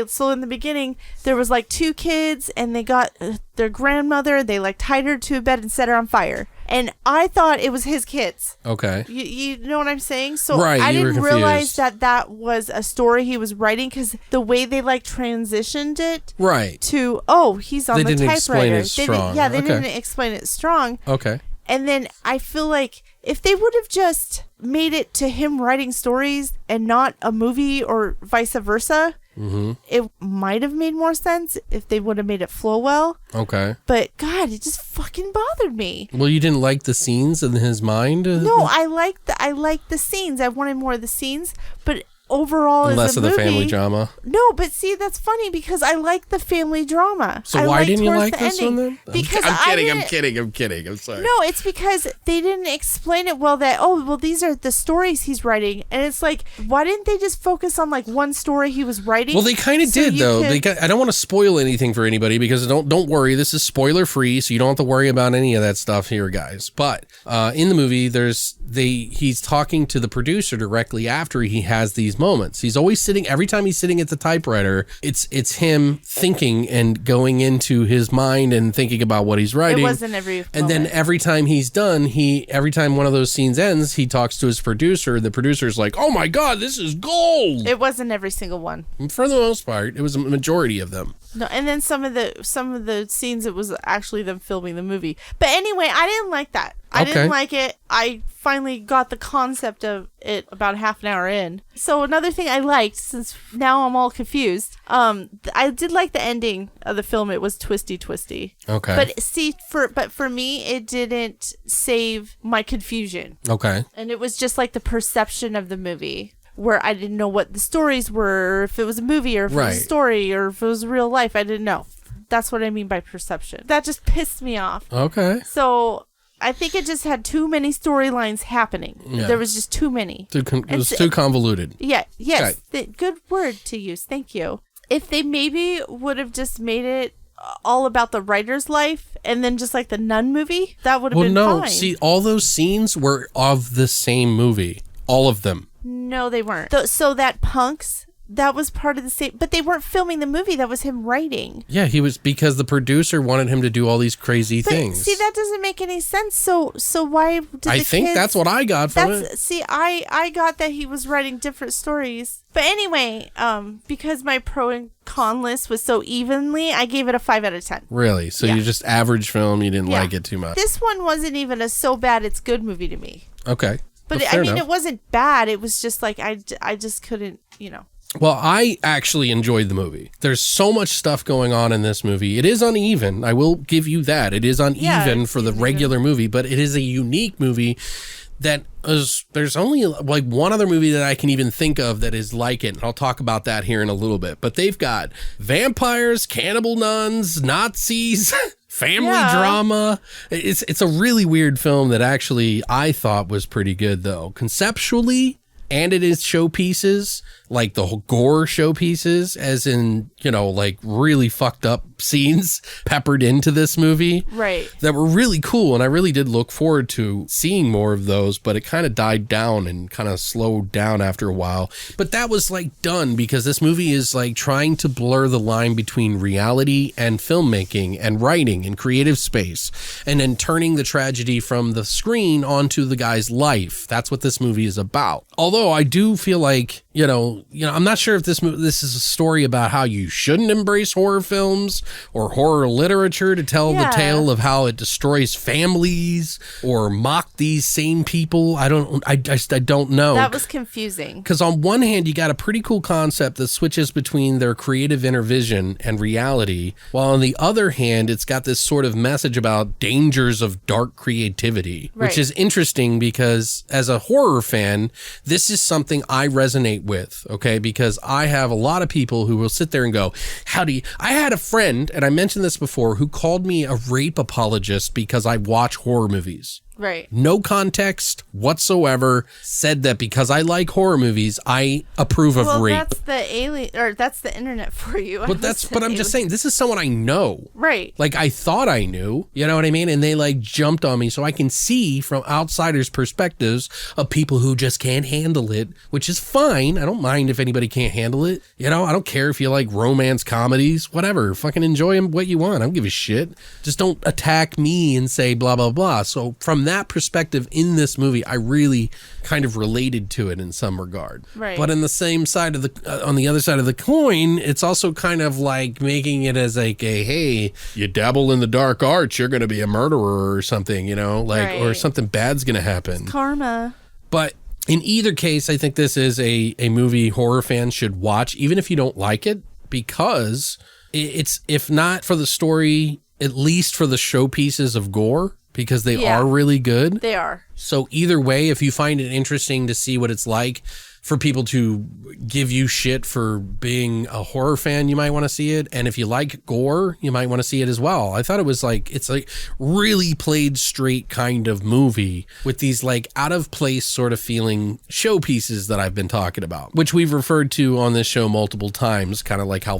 so in the beginning there was like two kids, and they got their grandmother, they like tied her to a bed and set her on fire. And I thought it was his kids. Okay. You know what I'm saying? So right, I didn't realize confused. that was a story he was writing, because the way they like transitioned it to, he's on the typewriter. They didn't explain it strong. They didn't explain it strong. Okay. And then I feel like if they would have just made it to him writing stories and not a movie or vice versa, it might have made more sense if they would have made it flow well. Okay. But God, it just fucking bothered me. Well, you didn't like the scenes in his mind? No, I liked the scenes. I wanted more of the scenes, but overall less of the family drama. No, but see, that's funny because I like the family drama. So why didn't you like this one then? Because I'm kidding. I'm sorry. No, it's because they didn't explain it well that, these are the stories he's writing. And it's like, why didn't they just focus on like one story he was writing? Well, they kind of did though. I don't want to spoil anything for anybody because don't worry, this is spoiler free, so you don't have to worry about any of that stuff here, guys. But in the movie, he's talking to the producer directly after he has these moments. He's always every time he's sitting at the typewriter, it's him thinking and going into his mind and thinking about what he's writing. It wasn't every moment. And then every time he's done, every time one of those scenes ends, he talks to his producer. The producer's like, "Oh my God, this is gold." It wasn't every single one. For the most part, it was a majority of them. No, and then some of the scenes, it was actually them filming the movie. But anyway, I didn't like that. I didn't like it. I finally got the concept of it about half an hour in. So another thing I liked, since now I'm all confused, I did like the ending of the film. It was twisty. Okay. But for me, it didn't save my confusion. Okay. And it was just like the perception of the movie, where I didn't know what the stories were, if it was a movie or if it was a story or if it was real life. I didn't know. That's what I mean by perception. That just pissed me off. Okay. So I think it just had too many storylines happening. Yeah. There was just too many. It was too convoluted. Yeah. Yes. Okay. Good word to use. Thank you. If they maybe would have just made it all about the writer's life and then just like the Nun movie, that would have been fine. Well, no. See, all those scenes were of the same movie. All of them. No, they weren't. So that Punks, that was part of the same, but they weren't filming the movie. That was him writing. Yeah, he was, because the producer wanted him to do all these crazy things. See, that doesn't make any sense. So why did I think that's what I got from it. See, I got that he was writing different stories. But anyway, because my pro and con list was so evenly, I gave it a 5 out of 10. Really? So you just average film, you didn't like it too much. This one wasn't even a so bad it's good movie to me. Okay. But I mean, it wasn't bad. It was just like, I just couldn't, Well, I actually enjoyed the movie. There's so much stuff going on in this movie. It is uneven. I will give you that. It is uneven for the regular movie, but it is a unique movie that is, there's only like one other movie that I can even think of that is like it. And I'll talk about that here in a little bit. But they've got vampires, cannibal nuns, Nazis, family drama. It's a really weird film that actually I thought was pretty good, though. Conceptually, and it is showpieces, like the gore showpieces, as in, you know, like really fucked up scenes peppered into this movie. Right. That were really cool. And I really did look forward to seeing more of those, but it kind of died down and kind of slowed down after a while. But that was like done because this movie is like trying to blur the line between reality and filmmaking and writing and creative space, and then turning the tragedy from the screen onto the guy's life. That's what this movie is about. Although I do feel like, you know, I'm not sure if this is a story about how you shouldn't embrace horror films or horror literature to tell the tale of how it destroys families or mock these same people. I don't know. That was confusing. Because on one hand, you got a pretty cool concept that switches between their creative inner vision and reality, while on the other hand, it's got this sort of message about dangers of dark creativity, which is interesting because as a horror fan, this is something I resonate with, okay? Because I have a lot of people who will sit there and go, I had a friend, and I mentioned this before, who called me a rape apologist because I watch horror movies. Right. No context whatsoever, said that because I like horror movies, I approve of rape. That's the alien, or that's the internet for you. But I'm just saying, this is someone I know. Right. Like I thought I knew, you know what I mean? And they like jumped on me so I can see from outsiders' perspectives of people who just can't handle it, which is fine. I don't mind if anybody can't handle it. You know, I don't care if you like romance comedies, whatever. Fucking enjoy them what you want. I don't give a shit. Just don't attack me and say blah, blah, blah. So from that perspective in this movie, I really kind of related to it in some regard. Right. But on the same side of the, on the other side of the coin, it's also kind of like making it as like a, hey, you dabble in the dark arts, you're going to be a murderer or something, you know, like, or something bad's going to happen. It's karma. But in either case, I think this is a movie horror fans should watch, even if you don't like it, because it's, if not for the story, at least for the showpieces of gore, because they are really good. They are. So either way, if you find it interesting to see what it's like for people to give you shit for being a horror fan, you might want to see it. And if you like gore, you might want to see it as well. I thought it was like, it's like really played straight kind of movie with these like out of place sort of feeling showpieces that I've been talking about, which we've referred to on this show multiple times, kind of like how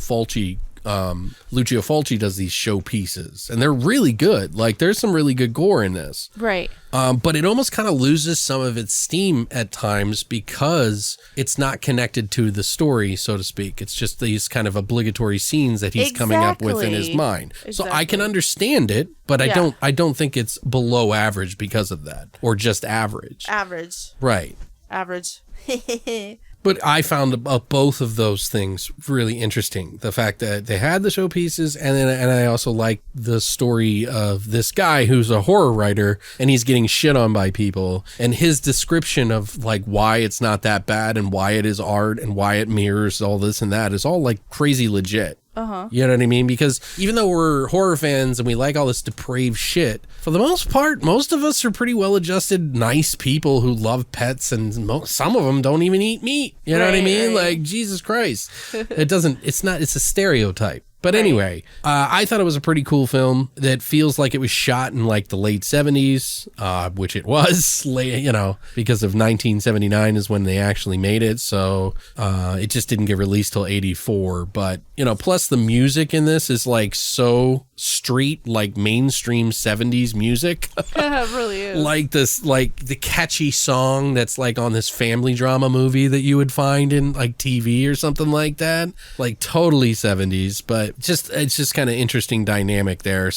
Lucio Fulci does these showpieces, and they're really good. Like there's some really good gore in this. Right. But it almost kind of loses some of its steam at times because it's not connected to the story, so to speak. It's just these kind of obligatory scenes that he's coming up with in his mind. So I can understand it, but I don't think it's below average because of that, or just average. Average. Right. Average. But I found both of those things really interesting. The fact that they had the showpieces, and I also like the story of this guy who's a horror writer, and he's getting shit on by people, and his description of like why it's not that bad and why it is art and why it mirrors all this and that is all like crazy legit. Uh-huh. You know what I mean? Because even though we're horror fans and we like all this depraved shit, for the most part, most of us are pretty well-adjusted, nice people who love pets, and some of them don't even eat meat. You know what I mean? Like, Jesus Christ. It's a stereotype. But anyway, I thought it was a pretty cool film that feels like it was shot in like the late 70s, which it was, you know, because of 1979 is when they actually made it. So it just didn't get released till 84. But, you know, plus the music in this is like so street, like mainstream 70s music. It really is. Like this, like the catchy song that's like on this family drama movie that you would find in like TV or something like that. Like totally 70s, but it's just kind of interesting dynamic there.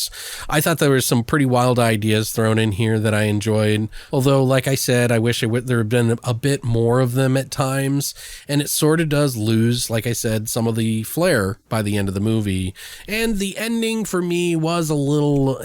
I thought there were some pretty wild ideas thrown in here that I enjoyed. Although, like I said, I wish there had been a bit more of them at times. And it sort of does lose, like I said, some of the flair by the end of the movie. And the ending for me was a little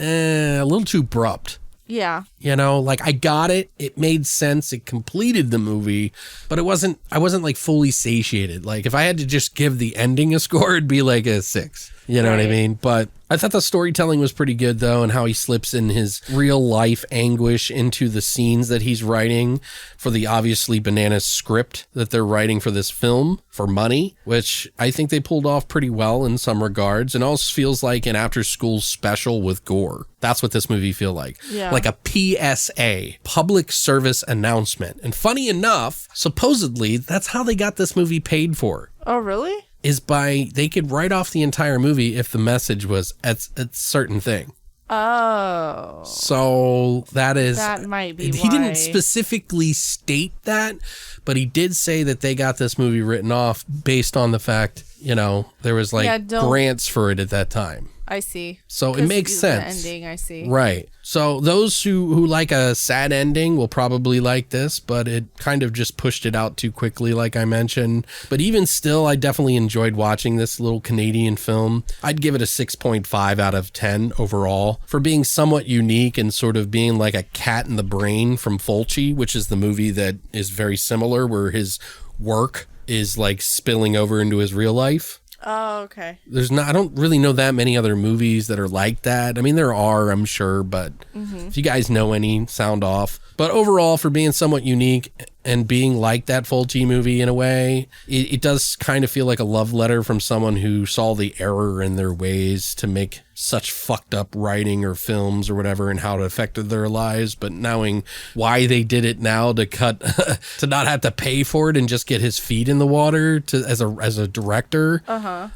too abrupt. Yeah. You know, like I got it. It made sense. It completed the movie, but I wasn't like fully satiated. Like if I had to just give the ending a score, it'd be like a 6. You know what I mean? But I thought the storytelling was pretty good though, and how he slips in his real life anguish into the scenes that he's writing for the obviously bananas script that they're writing for this film for money, which I think they pulled off pretty well in some regards, and also feels like an after school special with gore. That's what this movie feel like. Yeah. Like a PSA, public service announcement. And funny enough, supposedly that's how they got this movie paid for. Oh, really? Is by they could write off the entire movie if the message was at a certain thing. Oh. So that might be he why. didn't specifically state that, but he did say that they got this movie written off based on the fact, you know, there was like grants for it at that time. I see. So it makes sense. The ending, I see. Right. So those who like a sad ending will probably like this, but it kind of just pushed it out too quickly, like I mentioned. But even still, I definitely enjoyed watching this little Canadian film. I'd give it a 6.5 out of 10 overall for being somewhat unique and sort of being like a cat in the brain from Fulci, which is the movie that is very similar, where his work is like spilling over into his real life. Oh, okay. I don't really know that many other movies that are like that. I mean, there are, I'm sure, but if you guys know any, sound off. But overall, for being somewhat unique and being like that Fulci movie in a way, it does kind of feel like a love letter from someone who saw the error in their ways to make such fucked up writing or films or whatever and how it affected their lives. But knowing why they did it now to to not have to pay for it and just get his feet in the water as a director,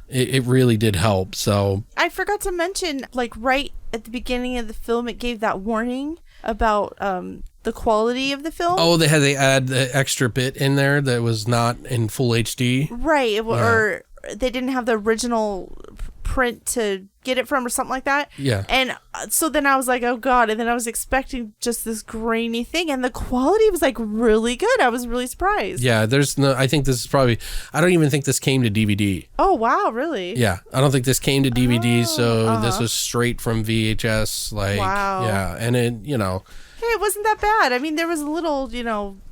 it really did help. So I forgot to mention, like right at the beginning of the film, it gave that warning about the quality of the film. Oh, they add the extra bit in there that was not in full HD. Right. Or they didn't have the original print to get it from or something like that. Yeah. And so then I was like, oh God. And then I was expecting just this grainy thing, and the quality was like really good. I was really surprised. Yeah, I think this is probably, I don't even think this came to DVD. Oh, wow. Really? Yeah. I don't think this came to DVD. So this was straight from VHS. Like, wow. Yeah. And it, you know. Hey, it wasn't that bad. I mean, there was a little,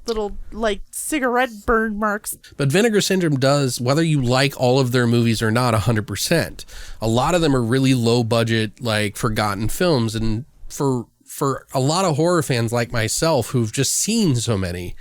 little like cigarette burn marks. But Vinegar Syndrome does, whether you like all of their movies or not, 100%. A lot of them are really low budget, like forgotten films. And for a lot of horror fans like myself who've just seen so many,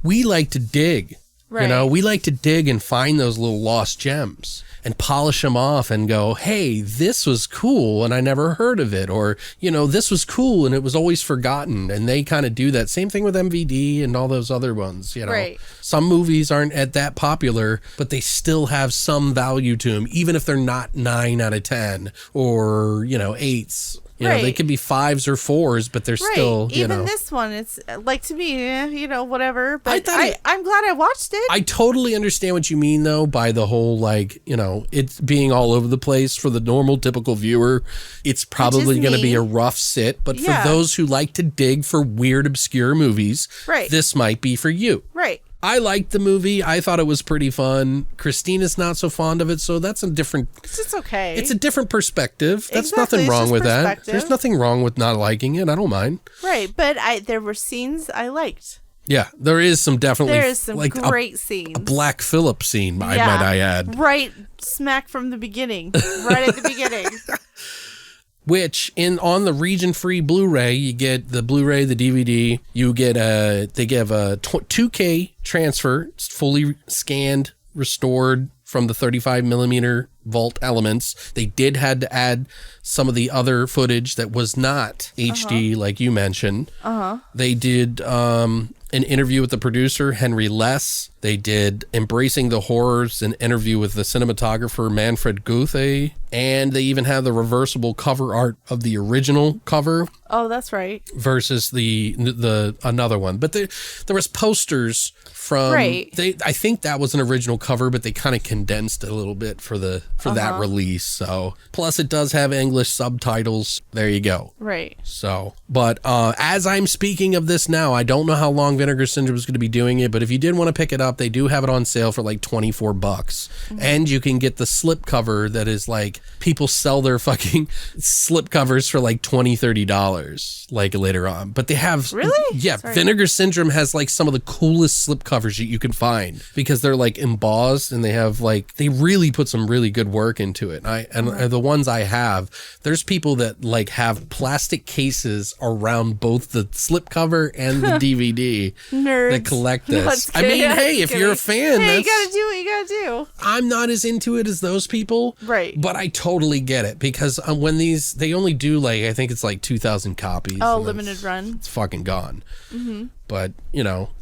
we like to dig. Right. You know, we like to dig and find those little lost gems and polish them off and go, hey, this was cool and I never heard of it. Or, you know, this was cool and it was always forgotten. And they kind of do that. Same thing with MVD and all those other ones, you know. Right. Some movies aren't that popular, but they still have some value to them, even if they're not 9 out of 10 or, 8s. You know, they could be 5s or 4s, but they're still, Even this one, it's like, to me, whatever. But I'm glad I watched it. I totally understand what you mean, though, by the whole, like, it's being all over the place. For the normal, typical viewer, it's probably going to be a rough sit. But for those who like to dig for weird, obscure movies, this might be for you. Right. I liked the movie. I thought it was pretty fun. Christina's not so fond of it, so that's a different... It's just okay. It's a different perspective. That's nothing wrong with that. There's nothing wrong with not liking it. I don't mind. Right, but there were scenes I liked. Yeah, there is some definitely... There is some like great scenes. A Black Phillip scene, might I add. Right smack from the beginning. Right at the beginning. Which on the region-free Blu-ray, you get the Blu-ray, the DVD. You get they give a 2K transfer, it's fully scanned, restored from the 35 millimeter vault elements. They did had to add some of the other footage that was not HD, like you mentioned. They did an interview with the producer, Henry Less. They did Embracing the Horrors, an interview with the cinematographer, Manfred Goethe. And they even have the reversible cover art of the original cover. Oh, that's right. Versus the another one. But there was posters from... Right. I think that was an original cover, but they kind of condensed it a little bit for that release. So, plus it does have English subtitles. There you go. Right. So, but as I'm speaking of this now, I don't know how long Vinegar Syndrome is going to be doing it, but if you did want to pick it up, they do have it on sale for like $24. Mm-hmm. And you can get the slipcover that is like, people sell their fucking slipcovers for like $20-$30 like later on. But they have... Really? Yeah, Sorry. Vinegar Syndrome has like some of the coolest slipcovers that you can find because they're like embossed and they have like, they really put some really good work into it. And the ones I have, there's people that like have plastic cases around both the slipcover and the DVD Nerds. that collect this. No, it's I mean, kidding. hey, if you're a fan, hey, that's... you gotta do what you gotta do. I'm not as into it as those people. Right. But I totally get it because when they only do like, I think it's like 2,000 copies. Oh, limited run. It's fucking gone. Mm-hmm. But,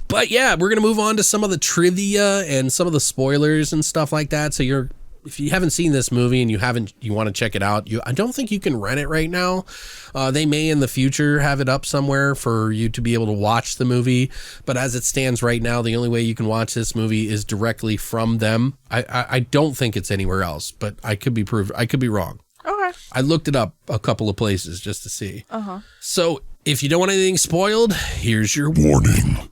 but yeah, we're going to move on to some of the trivia and some of the spoilers and stuff like that. So if you haven't seen this movie and you want to check it out, I don't think you can rent it right now. They may in the future have it up somewhere for you to be able to watch the movie. But as it stands right now, the only way you can watch this movie is directly from them. I don't think it's anywhere else, but I could be wrong. Okay. I looked it up a couple of places just to see. Uh-huh. So if you don't want anything spoiled, here's your Warning.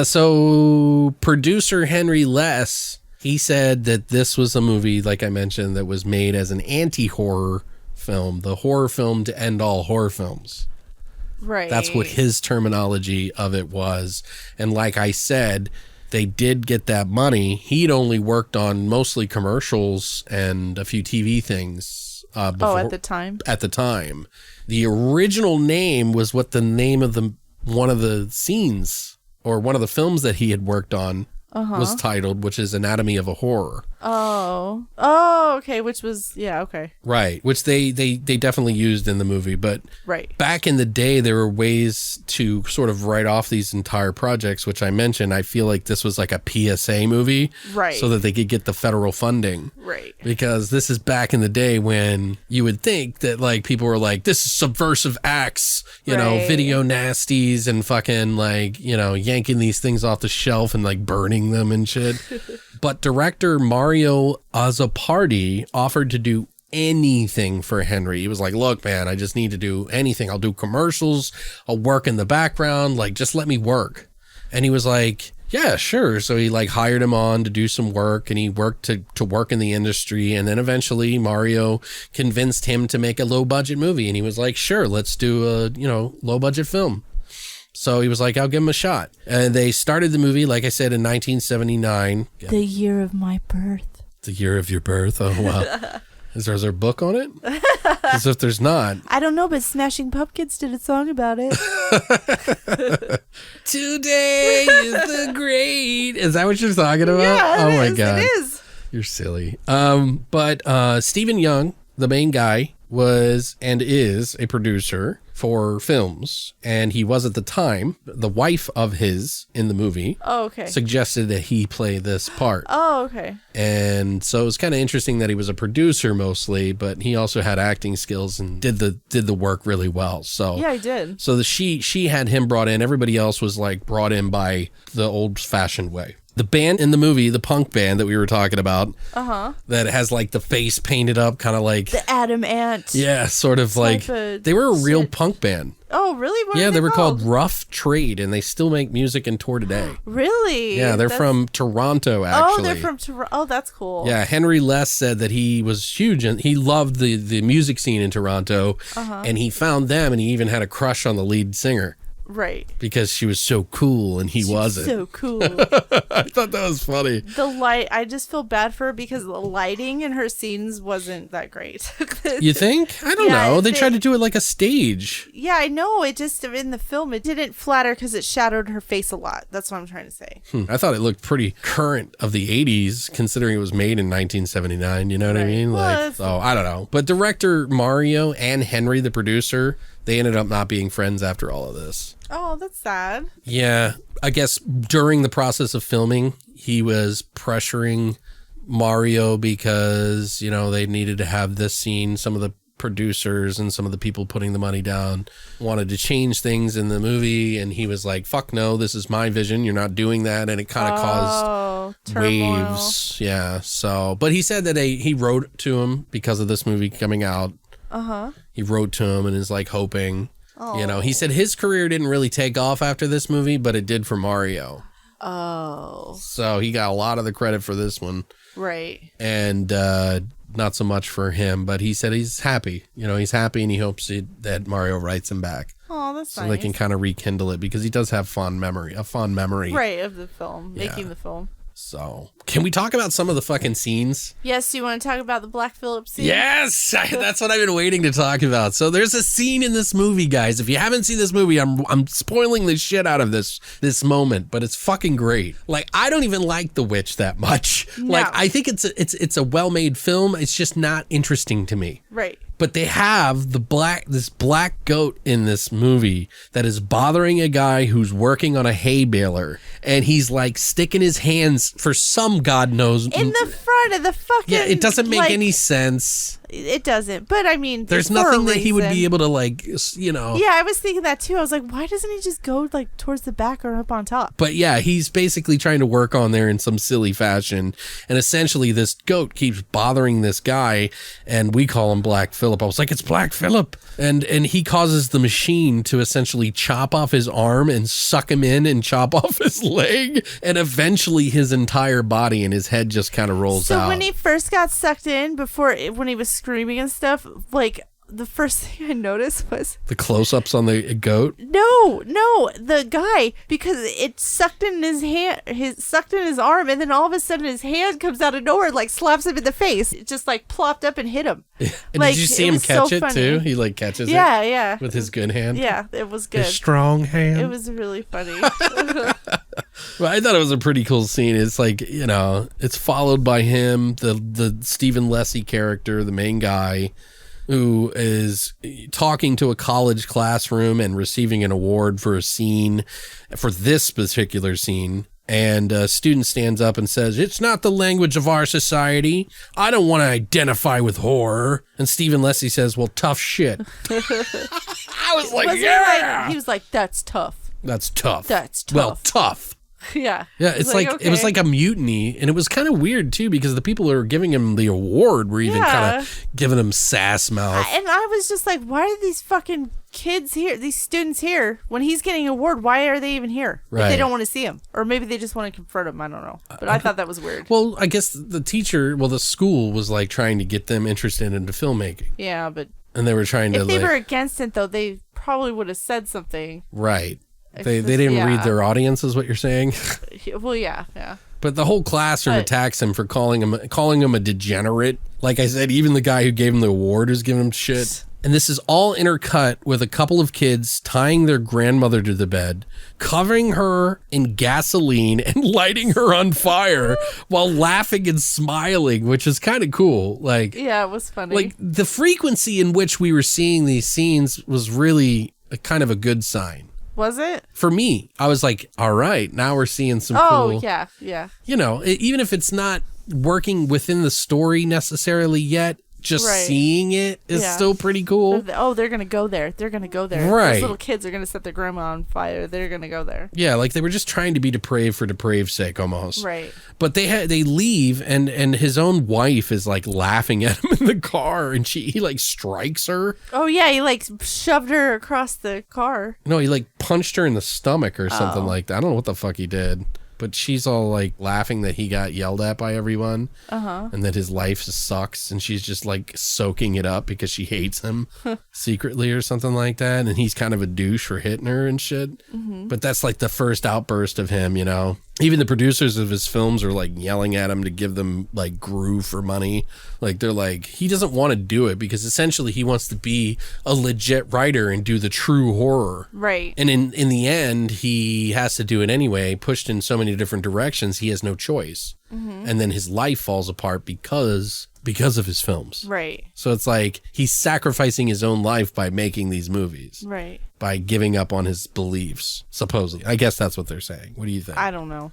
So producer Henry Less, he said that this was a movie, like I mentioned, that was made as an anti-horror film, the horror film to end all horror films. Right. That's what his terminology of it was. And like I said, they did get that money. He'd only worked on mostly commercials and a few TV things. Before, at the time? At the time. The original name was what the name of one of the scenes or one of the films that he had worked on was titled, which is Anatomy of a Horror. Oh, okay. Which was, okay. Right. Which they definitely used in the movie. But right. Back in the day, there were ways to sort of write off these entire projects, which I mentioned. I feel like this was like a PSA movie. Right. So that they could get the federal funding. Right. Because this is back in the day when you would think that like people were like, this is subversive acts, video nasties and fucking like, yanking these things off the shelf and like burning them and shit. But director Mario Azzopardi offered to do anything for Henry. He was like, look, man, I just need to do anything. I'll do commercials. I'll work in the background. Like, just let me work. And he was like, yeah, sure. So he like hired him on to do some work and he worked to work in the industry. And then eventually Mario convinced him to make a low budget movie. And he was like, sure, let's do a, low budget film. So he was like, I'll give him a shot. And they started the movie, like I said, in 1979. The year of my birth. The year of your birth? Oh, wow. Is there a book on it? As if there's not. I don't know, but Smashing Pumpkins did a song about it. Today is the great... Is that what you're talking about? Yeah, oh, my God. It is. You're silly. But Stephen Young, the main guy, was and is a producer for films, and he was at the time. The wife of his in the movie suggested that he play this part. Oh, okay. And so it was kind of interesting that he was a producer mostly, but he also had acting skills and did the work really well. So yeah, he did. So she had him brought in. Everybody else was like brought in by the old-fashioned way. The band in the movie, the punk band that we were talking about, that has like the face painted up, kind of like the Adam Ant. Yeah, sort of like they were a real punk band. Oh, really? What yeah, they were called? Rough Trade, and they still make music and tour today. Really? Yeah, they're from Toronto, actually. Oh, they're from Toronto. Oh, that's cool. Yeah, Henry Less said that he was huge and he loved the music scene in Toronto, and he found them, and he even had a crush on the lead singer. Right. Because she was so cool and he wasn't. So cool. I thought that was funny. The light, I just feel bad for her because the lighting in her scenes wasn't that great. You think? I don't know. They tried to do it like a stage. Yeah, I know. It just, in the film, it didn't flatter because it shadowed her face a lot. That's what I'm trying to say. I thought it looked pretty current of the 80s considering it was made in 1979. You know what I mean? Like, so I don't know. But director Mario and Henry, the producer, they ended up not being friends after all of this. Oh, that's sad. Yeah. I guess during the process of filming, he was pressuring Mario because, they needed to have this scene. Some of the producers and some of the people putting the money down wanted to change things in the movie. And he was like, fuck no, this is my vision. You're not doing that. And it kind of caused waves. Yeah. So, but he said that he wrote to him because of this movie coming out. He wrote to him and is like hoping. You know, he said his career didn't really take off after this movie, but it did for Mario. Oh. So he got a lot of the credit for this one. Right. And not so much for him, but he said he's happy. You know, he's happy and he hopes that Mario writes him back. Oh, that's so nice. They can kind of rekindle it because he does have a fond memory. Right, of the film, making the film. So, can we talk about some of the fucking scenes? Yes, you want to talk about the Black Phillip scene? Yes! That's what I've been waiting to talk about. So there's a scene in this movie, guys. If you haven't seen this movie, I'm spoiling the shit out of this moment, but it's fucking great. Like, I don't even like The Witch that much. No. Like, I think it's a well-made film. It's just not interesting to me. Right. But they have this black goat in this movie that is bothering a guy who's working on a hay baler, and he's like sticking his hands for some God knows in the front of the fucking. Yeah, it doesn't make any sense. It doesn't. But I mean, there's nothing that he would be able to like, you know. Yeah, I was thinking that too. I was like, why doesn't he just go like towards the back or up on top? But yeah, he's basically trying to work on there in some silly fashion, and essentially this goat keeps bothering this guy, and we call him Black Phillip. I was like, it's Black Phillip, and he causes the machine to essentially chop off his arm and suck him in and chop off his leg, and eventually his entire body and his head just kind of rolls out. So when he first got sucked in, when he was screaming and stuff, like the first thing I noticed was the close-ups on the goat. No, the guy, because it sucked in his hand, sucked in his arm, and then all of a sudden his hand comes out of nowhere, like slaps him in the face. It just like plopped up and hit him. And like, did you see him catch it too? He like catches it. Yeah. With his good hand. Yeah, it was good. His strong hand. It was really funny. Well, I thought it was a pretty cool scene. It's like, you know, it's followed by him, the Stephen Leslie character, the main guy, who is talking to a college classroom and receiving an award for a scene, for this particular scene. And a student stands up and says, "It's not the language of our society. I don't want to identify with horror." And Stephen Leslie says, "Well, tough shit." I was like, yeah. He was like, "That's tough. That's tough. That's tough. Well, tough." Yeah. Yeah, it's like okay. It was like a mutiny, and it was kind of weird too because the people who were giving him the award were even kind of giving him sass mouth. And I was just like, why are these fucking kids here, these students here, when he's getting an award? Why are they even here? Right. If they don't want to see him, or maybe they just want to confront him. I don't know, but I thought that was weird. Well, I guess the school was like trying to get them interested into filmmaking. Yeah, but and they were trying to. If they were against it, though, they probably would have said something. Right. They didn't read their audience, is what you're saying? Well, yeah. But the whole classroom attacks him for calling him a degenerate. Like I said, even the guy who gave him the award is giving him shit. And this is all intercut with a couple of kids tying their grandmother to the bed, covering her in gasoline and lighting her on fire while laughing and smiling, which is kind of cool. Like, yeah, it was funny. Like the frequency in which we were seeing these scenes was really kind of a good sign. Was it? For me, I was like, all right, now we're seeing some cool. Oh, yeah. You know, even if it's not working within the story necessarily yet, just seeing it is still pretty cool. They're going to go there. They're going to go there. Right. Those little kids are going to set their grandma on fire. They're going to go there. Yeah, like they were just trying to be depraved for depraved's sake almost. Right. But they leave and his own wife is like laughing at him in the car and he like strikes her. Oh, yeah. He like shoved her across the car. No, he like punched her in the stomach or something like that. I don't know what the fuck he did. But she's all like laughing that he got yelled at by everyone and that his life sucks. And she's just like soaking it up because she hates him secretly or something like that. And he's kind of a douche for hitting her and shit. But that's like the first outburst of him, you know. Even the producers of his films are like yelling at him to give them like groove for money. Like they're like, he doesn't want to do it because essentially he wants to be a legit writer and do the true horror. Right. And in the end, he has to do it anyway, pushed in so many different directions, he has no choice. And then his life falls apart because of his films. Right. So it's like he's sacrificing his own life by making these movies. Right. By giving up on his beliefs, supposedly. I guess that's what they're saying. What do you think? I don't know.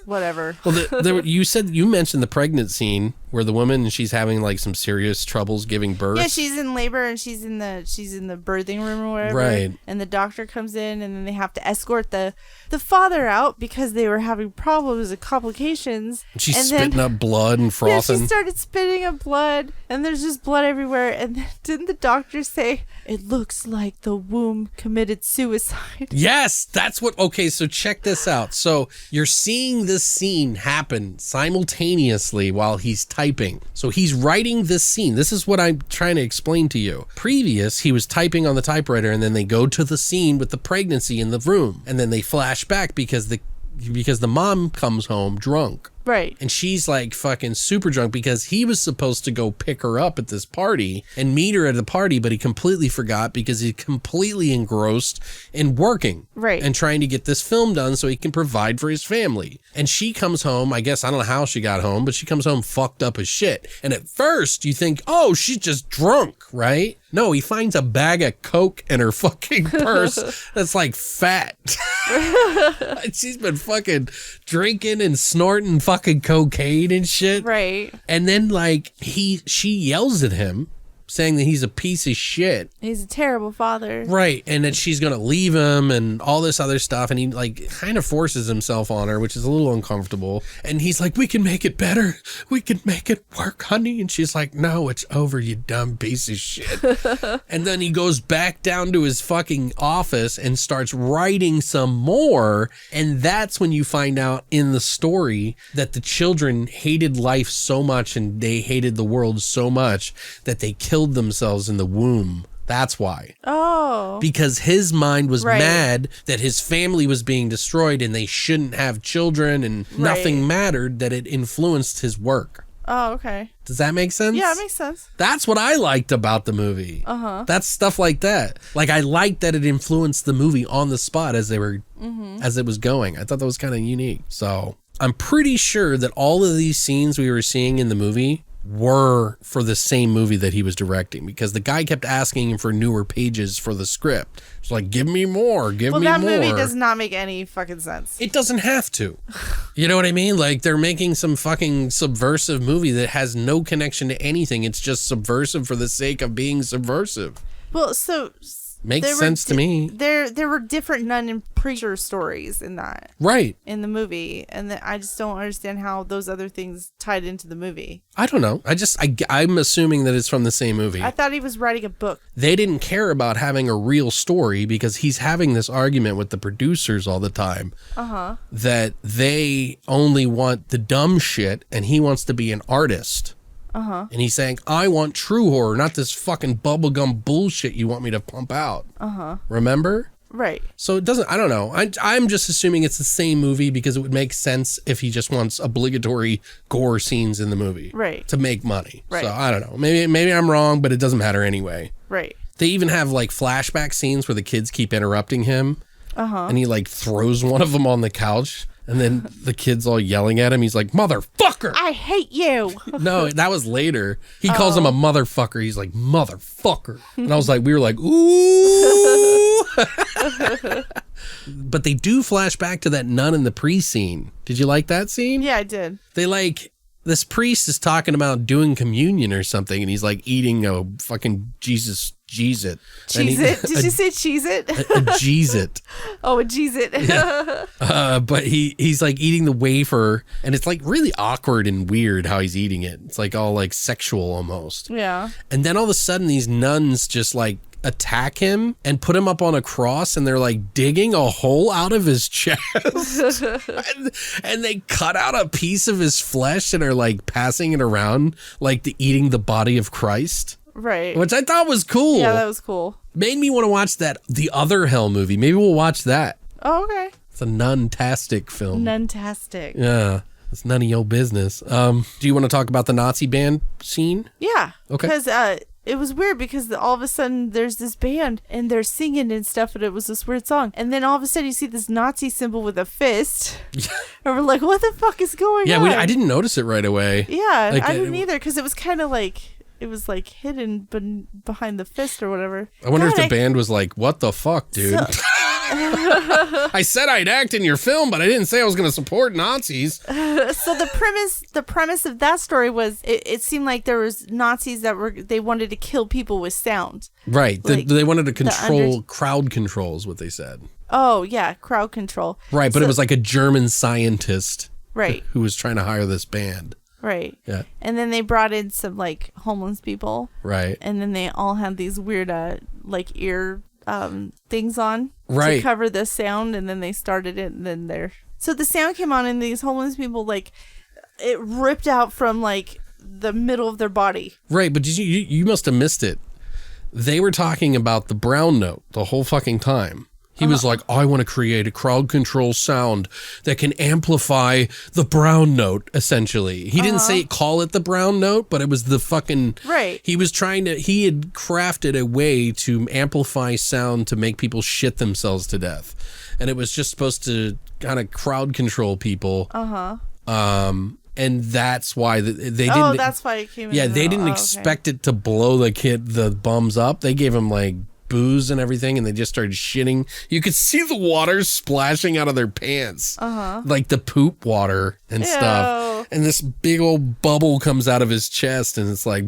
Whatever. Well, you mentioned the pregnant scene where the woman, and she's having like some serious troubles giving birth. Yeah, she's in labor and she's in the birthing room or whatever. Right. And the doctor comes in and then they have to escort the father out because they were having problems and complications. She's spitting up blood and frothing. Yeah, she started spitting up blood and there's just blood everywhere. And then didn't the doctor say, it looks like the womb committed suicide? Yes, that's what. Okay, so check this out. So you're seeing this scene happen simultaneously while he's typing. So he's writing this scene. This is what I'm trying to explain to you. Previous, he was typing on the typewriter and then they go to the scene with the pregnancy in the room. And then they flash back because the mom comes home drunk. Right. And she's like fucking super drunk because he was supposed to go pick her up at this party and meet her at the party, but he completely forgot because he's completely engrossed in working. Right. And trying to get this film done so he can provide for his family. And she comes home, I guess, I don't know how she got home, but she comes home fucked up as shit. And at first you think, oh, she's just drunk, right? No, he finds a bag of Coke in her fucking purse that's like fat. She's been fucking drinking and snorting fucking cocaine and shit. Right. And then like she yells at him saying that he's a piece of shit. He's a terrible father. Right. And that she's going to leave him and all this other stuff. And he like kind of forces himself on her, which is a little uncomfortable. And he's like, we can make it better. We can make it work, honey. And she's like, no, it's over, you dumb piece of shit. And then he goes back down to his fucking office and starts writing some more. And that's when you find out in the story that the children hated life so much and they hated the world so much that they killed themselves in the womb. That's why. Oh. Because his mind was Right. mad that his family was being destroyed and they shouldn't have children and nothing mattered, that it influenced his work. Oh, okay. Does that make sense? Yeah, it makes sense. That's what I liked about the movie. Uh-huh. That's stuff like that. Like I liked that it influenced the movie on the spot as they were as it was going. I thought that was kind of unique. So I'm pretty sure that all of these scenes we were seeing in the movie were for the same movie that he was directing, because the guy kept asking him for newer pages for the script. It's like, give me more, give me more. Well, that movie does not make any fucking sense. It doesn't have to. You know what I mean? Like they're making some fucking subversive movie that has no connection to anything. It's just subversive for the sake of being subversive. Well, so Makes sense to me. There were different nun and preacher stories in that. Right. In the movie. And I just don't understand how those other things tied into the movie. I don't know. I'm assuming that it's from the same movie. I thought he was writing a book. They didn't care about having a real story because he's having this argument with the producers all the time. Uh-huh. That they only want the dumb shit and he wants to be an artist. Uh-huh. And he's saying, I want true horror, not this fucking bubblegum bullshit you want me to pump out. Uh-huh. Remember? Right. So it doesn't, I don't know. I'm just assuming it's the same movie because it would make sense if he just wants obligatory gore scenes in the movie. Right. To make money. Right. So I don't know. Maybe I'm wrong, but it doesn't matter anyway. Right. They even have like flashback scenes where the kids keep interrupting him. Uh-huh. And he like throws one of them on the couch. And then the kid's all yelling at him. He's like, motherfucker. I hate you. No, that was later. He calls him a motherfucker. He's like, motherfucker. And I was like, we were like, ooh. But they do flash back to that nun in the priest scene. Did you like that scene? Yeah, I did. They like, this priest is talking about doing communion or something. And he's like eating a fucking Cheez-It. Cheez-It? Did you say Cheez-It? A Cheez-It. Oh, a Cheez-It. Yeah. But he's like eating the wafer and it's like really awkward and weird how he's eating it. It's like all like sexual almost. Yeah. And then all of a sudden these nuns just like attack him and put him up on a cross and they're like digging a hole out of his chest. and they cut out a piece of his flesh and are like passing it around like eating the body of Christ. Right. Which I thought was cool. Yeah, that was cool. Made me want to watch the other Hell movie. Maybe we'll watch that. Oh, okay. It's a nun-tastic film. Nun-tastic. Yeah. It's none of your business. Do you want to talk about the Nazi band scene? Yeah. Okay. Because it was weird because all of a sudden there's this band and they're singing and stuff and it was this weird song. And then all of a sudden you see this Nazi symbol with a fist. And we're like, what the fuck is going on? Yeah, I didn't notice it right away. Yeah, Like, I didn't either because it was kind of like... It was like hidden behind the fist or whatever. I wonder if the band was like, what the fuck, dude? I said I'd act in your film, but I didn't say I was going to support Nazis. So the premise of that story was it seemed like there was Nazis they wanted to kill people with sound. Right. Like, they wanted to control crowd control is what they said. Oh, yeah. Crowd control. Right. But it was like a German scientist. Right. Who was trying to hire this band. Right. Yeah. And then they brought in some like homeless people. Right. And then they all had these weird like ear things on to cover the sound, and then they started it, and then so the sound came on, and these homeless people, like, it ripped out from like the middle of their body. Right, but you must have missed it. They were talking about the brown note the whole fucking time. He was like, I want to create a crowd control sound that can amplify the brown note, essentially. He didn't call it the brown note, but it was the fucking... Right. He had crafted a way to amplify sound to make people shit themselves to death. And it was just supposed to kind of crowd control people. And that's why they didn't... Oh, that's why it came in. Yeah, they didn't expect it to blow the bums up. They gave them, like, booze and everything, and they just started shitting. You could see the water splashing out of their pants, like the poop water and stuff. And this big old bubble comes out of his chest, and it's like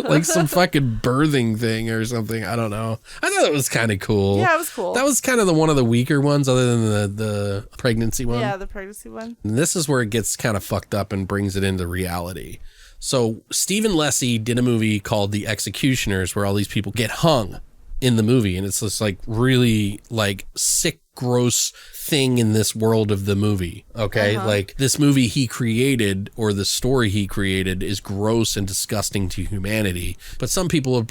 like some fucking birthing thing or something. I don't know. I thought it was kind of cool. Yeah, it was cool. That was kind of one of the weaker ones, other than the pregnancy one. Yeah, the pregnancy one. And this is where it gets kind of fucked up and brings it into reality. So Stephen Lessie did a movie called The Executioners, where all these people get hung in the movie. And it's this like really like sick, gross thing in this world of the movie. Okay. Like this movie he created, or the story he created, is gross and disgusting to humanity. But some people have,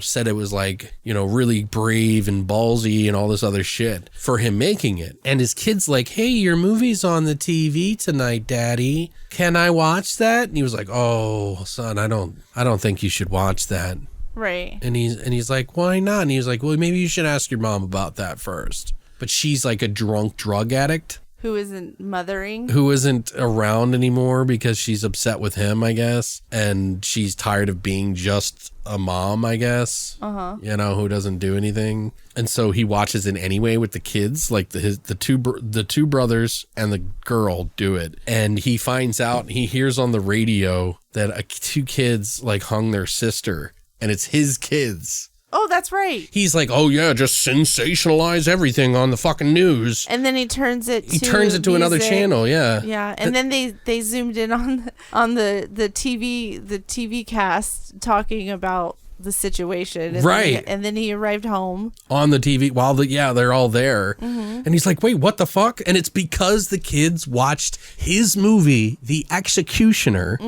said it was like, really brave and ballsy and all this other shit for him making it. And his kid's like, hey, your movie's on the TV tonight, Daddy. Can I watch that? And he was like, oh, son, I don't think you should watch that. Right. And he's like, why not? And he was like, well, maybe you should ask your mom about that first. But she's like a drunk drug addict. Who isn't mothering. Who isn't around anymore because she's upset with him, I guess. And she's tired of being just a mom, I guess. Who doesn't do anything. And so he watches it anyway with the kids, like the two brothers and the girl do it. And he finds out, he hears on the radio that two kids like hung their sister, and it's his kids. Oh, that's right. He's like, oh yeah, just sensationalize everything on the fucking news. And then he turns it to another channel, yeah. Yeah, and then they zoomed in on the TV cast talking about the situation. And right. Then he arrived home. On the TV while they're all there. And he's like, wait, what the fuck? And it's because the kids watched his movie, The Executioner.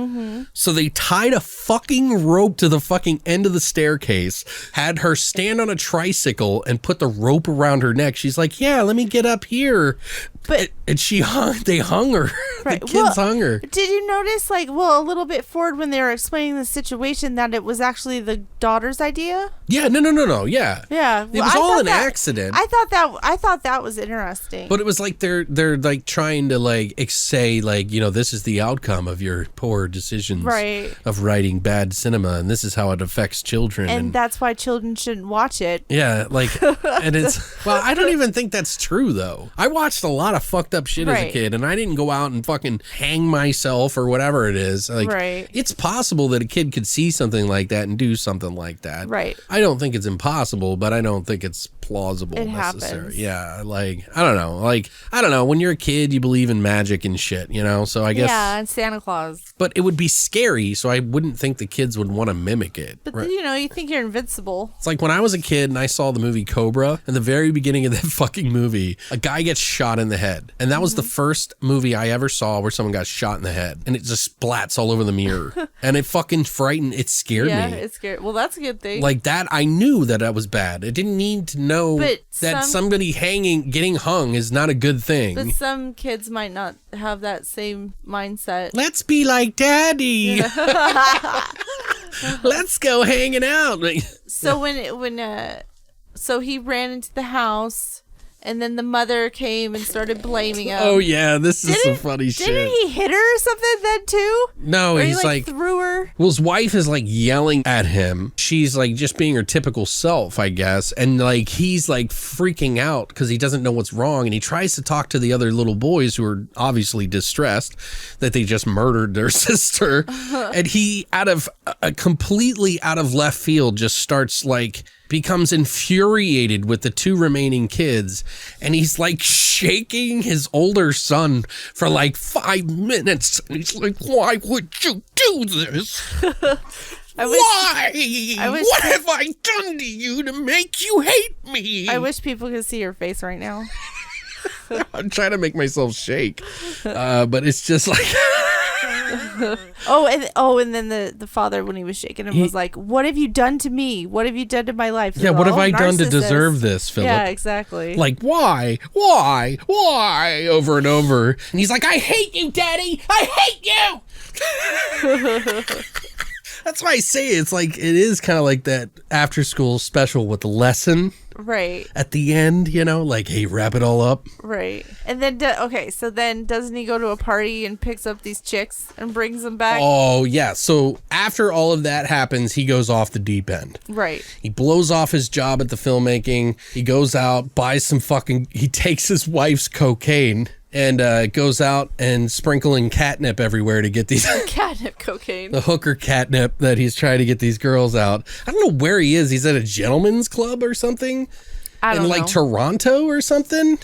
So they tied a fucking rope to the fucking end of the staircase, had her stand on a tricycle and put the rope around her neck. She's like, yeah, let me get up here. But they hung her. Right. The kids hung her. Did you notice, a little bit forward when they were explaining the situation, that it was actually the daughter's idea? Yeah, no, yeah. Yeah. It was all an accident. I thought that was interesting. But it was like they're like trying to say this is the outcome of your poor decisions of writing bad cinema, and this is how it affects children. And that's why children shouldn't watch it. Yeah, and it's I don't even think that's true though. I watched a lot of fucked up shit as a kid, and I didn't go out and fucking hang myself or whatever it is. It's possible that a kid could see something like that and do something like that. Right. I don't think it's impossible, but I don't think it's plausible necessarily. Happens. Yeah, I don't know. When you're a kid, you believe in magic and shit, so I guess. Yeah, and Santa Claus. But it would be scary, so I wouldn't think the kids would want to mimic it. But you think you're invincible. It's like when I was a kid and I saw the movie Cobra, in the very beginning of that fucking movie, a guy gets shot in the head. And that was the first movie I ever saw where someone got shot in the head. And it just splats all over the mirror. And it fucking it scared me. Yeah, it scared. Well, that's a good thing. Like that, I knew that was bad. I didn't need to know that somebody getting hung is not a good thing. But some kids might not have that same mindset. Let's be like Daddy. Let's go hanging out. So so he ran into the house, And then the mother came and started blaming him. Oh, yeah. This is some funny shit. Didn't he hit her or something then, too? No, or he's he, like, threw her? Well, his wife is, like, yelling at him. She's, like, just being her typical self, I guess. And, like, he's, like, freaking out because he doesn't know what's wrong. And he tries to talk to the other little boys who are obviously distressed that they just murdered their sister. And he, completely out of left field, just starts, like, becomes infuriated with the two remaining kids, and he's like shaking his older son for like 5 minutes. And he's like, why would you do this? Why? What have I done to you to make you hate me? I wish people could see your face right now. I'm trying to make myself shake, but it's just like... and then the father, when he was shaking him, was like, what have you done to me? What have you done to my life? Yeah, what have I done to deserve this, Philip? Yeah, exactly. Like, why, over and over. And he's like, I hate you, Daddy. I hate you. That's why I say it is kind of like that after school special with the lesson. Right. At the end, like, hey, wrap it all up. Right. And then, so then doesn't he go to a party and picks up these chicks and brings them back? Oh, yeah. So after all of that happens, he goes off the deep end. Right. He blows off his job at the filmmaking. He goes out, buys he takes his wife's cocaine and goes out and sprinkling catnip everywhere to get these... Catnip cocaine. The hooker catnip that he's trying to get these girls out. I don't know where he is. He's at a gentleman's club or something? I don't know. In like Toronto or something?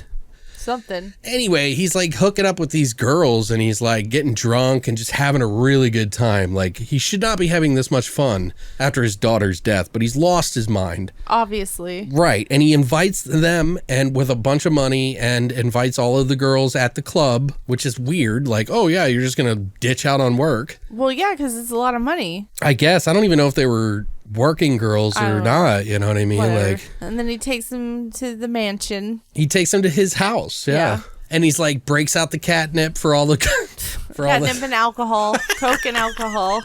Something. Anyway, he's like hooking up with these girls and he's like getting drunk and just having a really good time. Like, he should not be having this much fun after his daughter's death, but he's lost his mind. Obviously. Right. And he invites them and with a bunch of money and invites all of the girls at the club, which is weird. Like, oh yeah, you're just going to ditch out on work. Well, yeah, because it's a lot of money. I guess. I don't even know if they were working girls or not, you know what I mean? Whatever. Like, and then he takes them to the mansion. He takes them to his house, yeah. And he's like breaks out the catnip for all the catnip and alcohol, coke and alcohol.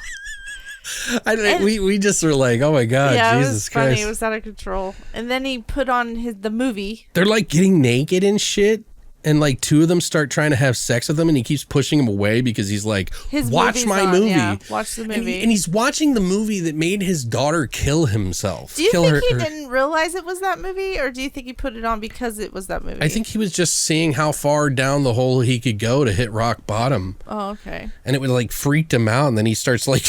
We just were like, oh my god, yeah, Jesus it was Christ. funny. It was out of control. And then he put on the movie. They're like getting naked and shit. And like two of them start trying to have sex with him and he keeps pushing him away because he's like, watch my movie. Yeah, watch the movie. And he's watching the movie that made his daughter kill himself. Do you think he didn't realize it was that movie? Or do you think he put it on because it was that movie? I think he was just seeing how far down the hole he could go to hit rock bottom. Oh, okay. And it would like freaked him out. And then he starts like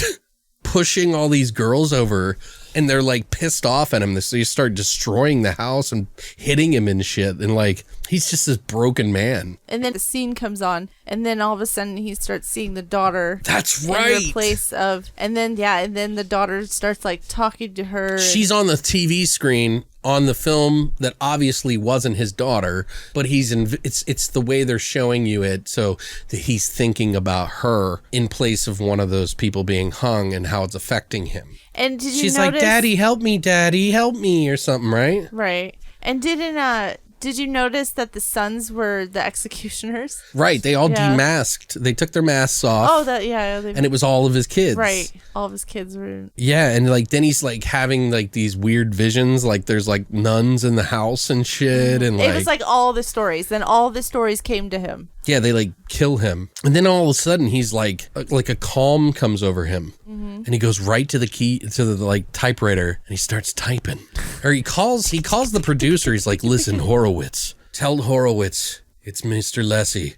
pushing all these girls over and they're like pissed off at him. So you start destroying the house and hitting him and shit. And like, he's just this broken man. And then the scene comes on and then all of a sudden he starts seeing the daughter. That's right. In the place of, and then the daughter starts like talking to her. She's on the TV screen on the film that obviously wasn't his daughter, but it's the way they're showing you it. So that he's thinking about her in place of one of those people being hung and how it's affecting him. And she's like, Daddy, help me, or something, right? Right. And did you notice that the sons were the executioners? Right. They all demasked. They took their masks off. Oh, and it was all of his kids. Right. All of his kids were. Yeah. And like, then he's like having like these weird visions. Like there's like nuns in the house and shit. And like, it was like all the stories. Then all the stories came to him. Yeah. They like kill him. And then all of a sudden he's like a calm comes over him. Mm-hmm. And he goes right to the like typewriter and he starts typing. Or he calls the producer. He's like, listen, Horowitz, tell Horowitz it's Mr. Lessie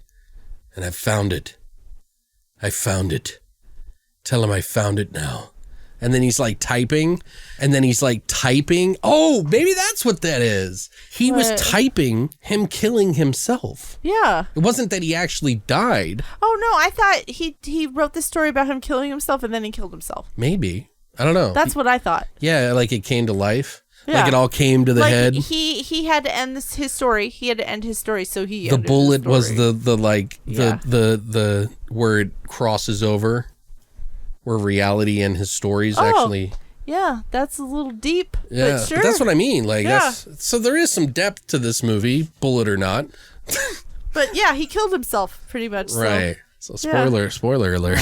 and I found it. Tell him I found it now. And then he's like typing Oh, maybe that's what that is. He was typing him killing himself. Yeah. It wasn't that he actually died. Oh no, I thought he wrote this story about him killing himself and then he killed himself. Maybe. I don't know. That's what I thought. Yeah, like it came to life. Yeah. Like it all came to the head. He had to end his story. He had to end his story, so he. The bullet was the where it crosses over, where reality and his stories actually. Yeah, that's a little deep. Yeah, but sure. But that's what I mean. Like so there is some depth to this movie, bullet or not. But yeah, he killed himself pretty much. Right. So spoiler alert.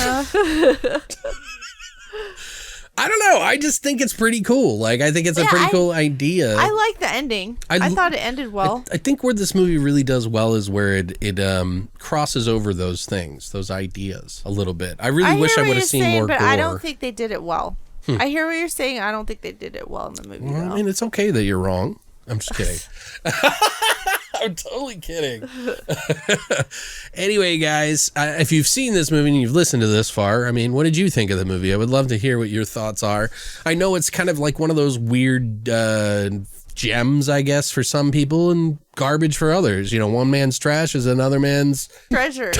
I don't know. I just think it's pretty cool. Like, I think it's a pretty cool idea. I like the ending. I thought it ended well. I think where this movie really does well is where it crosses over those things, those ideas a little bit. I really wish I would have seen more gore. But I don't think they did it well. I hear what you're saying. I don't think they did it well in the movie. Well, I mean, it's okay that you're wrong. I'm just kidding. I'm totally kidding. Anyway, guys, if you've seen this movie and you've listened to this far, I mean, what did you think of the movie? I would love to hear what your thoughts are. I know it's kind of like one of those weird gems, I guess, for some people and garbage for others. You know, one man's trash is another man's treasure.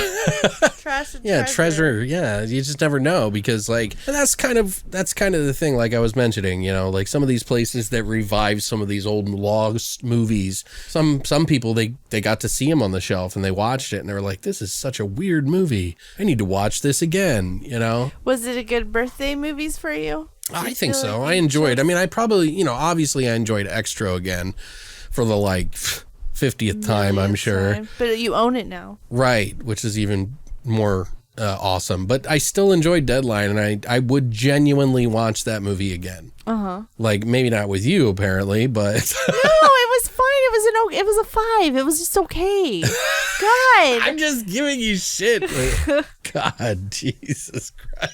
Trash and treasure. Yeah, you just never know, because like that's kind of the thing, like I was mentioning, you know, like some of these places that revive some of these old lost movies, some people they got to see them on the shelf and they watched it and they were like, this is such a weird movie, I need to watch this again, you know. Was it a good birthday movies for you? I think so. I enjoyed. I mean, I probably, you know, obviously I enjoyed Xtro again for the like 50th time, I'm sure. But you own it now. Right, which is even more awesome. But I still enjoyed Deadline, and I would genuinely watch that movie again. Like, maybe not with you, apparently, but... No, it was fine. It was a 5. It was just okay. God. I'm just giving you shit. God, Jesus Christ.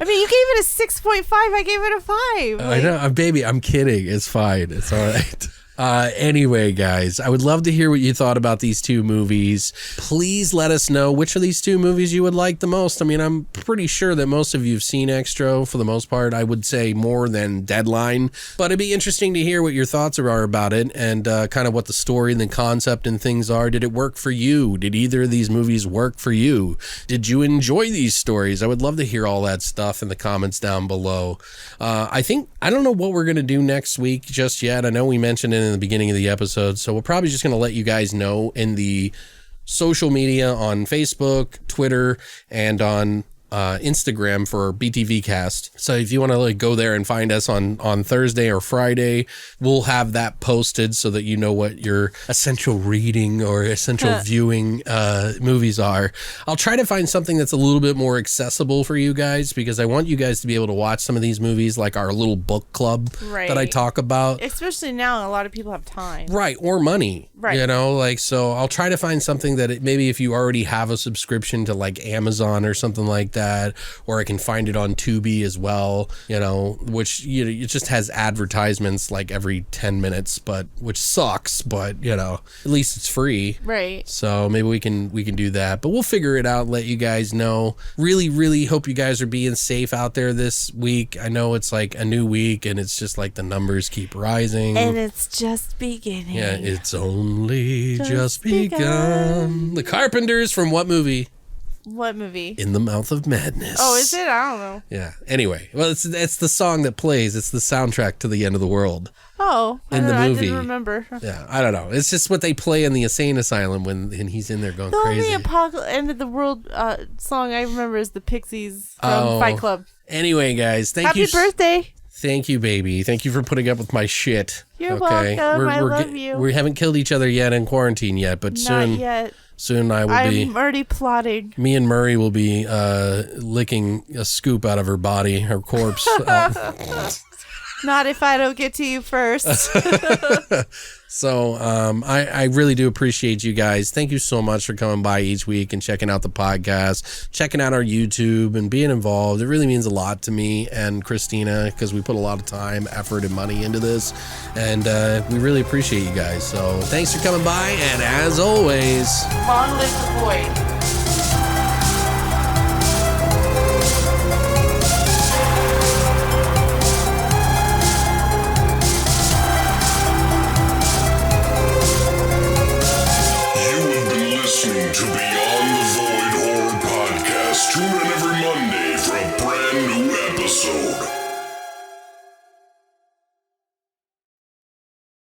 I mean, you gave it a 6.5. I gave it a 5. I know, baby. I'm kidding. It's fine. It's all right. Anyway, guys, I would love to hear what you thought about these two movies. Please let us know which of these two movies you would like the most. I mean, I'm pretty sure that most of you have seen Xtro for the most part. I would say more than Deadline, but it'd be interesting to hear what your thoughts are about it and kind of what the story and the concept and things are. Did it work for you? Did either of these movies work for you? Did you enjoy these stories? I would love to hear all that stuff in the comments down below. I don't know what we're going to do next week just yet. I know we mentioned it in the beginning of the episode, so we're probably just going to let you guys know in the social media on Facebook, Twitter, and on Instagram for BTV Cast. So if you want to like go there and find us on Thursday or Friday, we'll have that posted so that you know what your essential reading or essential viewing movies are. I'll try to find something that's a little bit more accessible for you guys, because I want you guys to be able to watch some of these movies, like our little book club that I talk about. Especially now, a lot of people have time. Right, or money. Right. You know, like, so I'll try to find something that maybe if you already have a subscription to like Amazon or something like that, or I can find it on Tubi as well, you know, which, you know, it just has advertisements like every 10 minutes, but which sucks, but you know, at least it's free. Right. So maybe we can do that, but we'll figure it out, let you guys know. Really, really hope you guys are being safe out there this week. I know it's like a new week and it's just like the numbers keep rising. And it's just beginning. Yeah, it's only just begun. The Carpenters from what movie? What movie? In the Mouth of Madness. Oh, is it? I don't know. Yeah. Anyway, well, it's the song that plays. It's the soundtrack to The End of the World. Oh, in the movie. I didn't remember. Yeah, I don't know. It's just what they play in the insane asylum when he's in there going crazy. The only End of the World song I remember is the Pixies from Fight Club. Anyway, guys, thank you. Happy birthday. Thank you, baby. Thank you for putting up with my shit. You're welcome. I love you. We haven't killed each other yet in quarantine yet, but soon. Not yet. Soon I'm already plotting. Me and Murray will be licking a scoop out of her body, her corpse. Not if I don't get to you first. So I really do appreciate you guys. Thank you so much for coming by each week and checking out the podcast, checking out our YouTube and being involved. It really means a lot to me and Christina, because we put a lot of time, effort, and money into this. And we really appreciate you guys. So thanks for coming by. And as always, long live the void.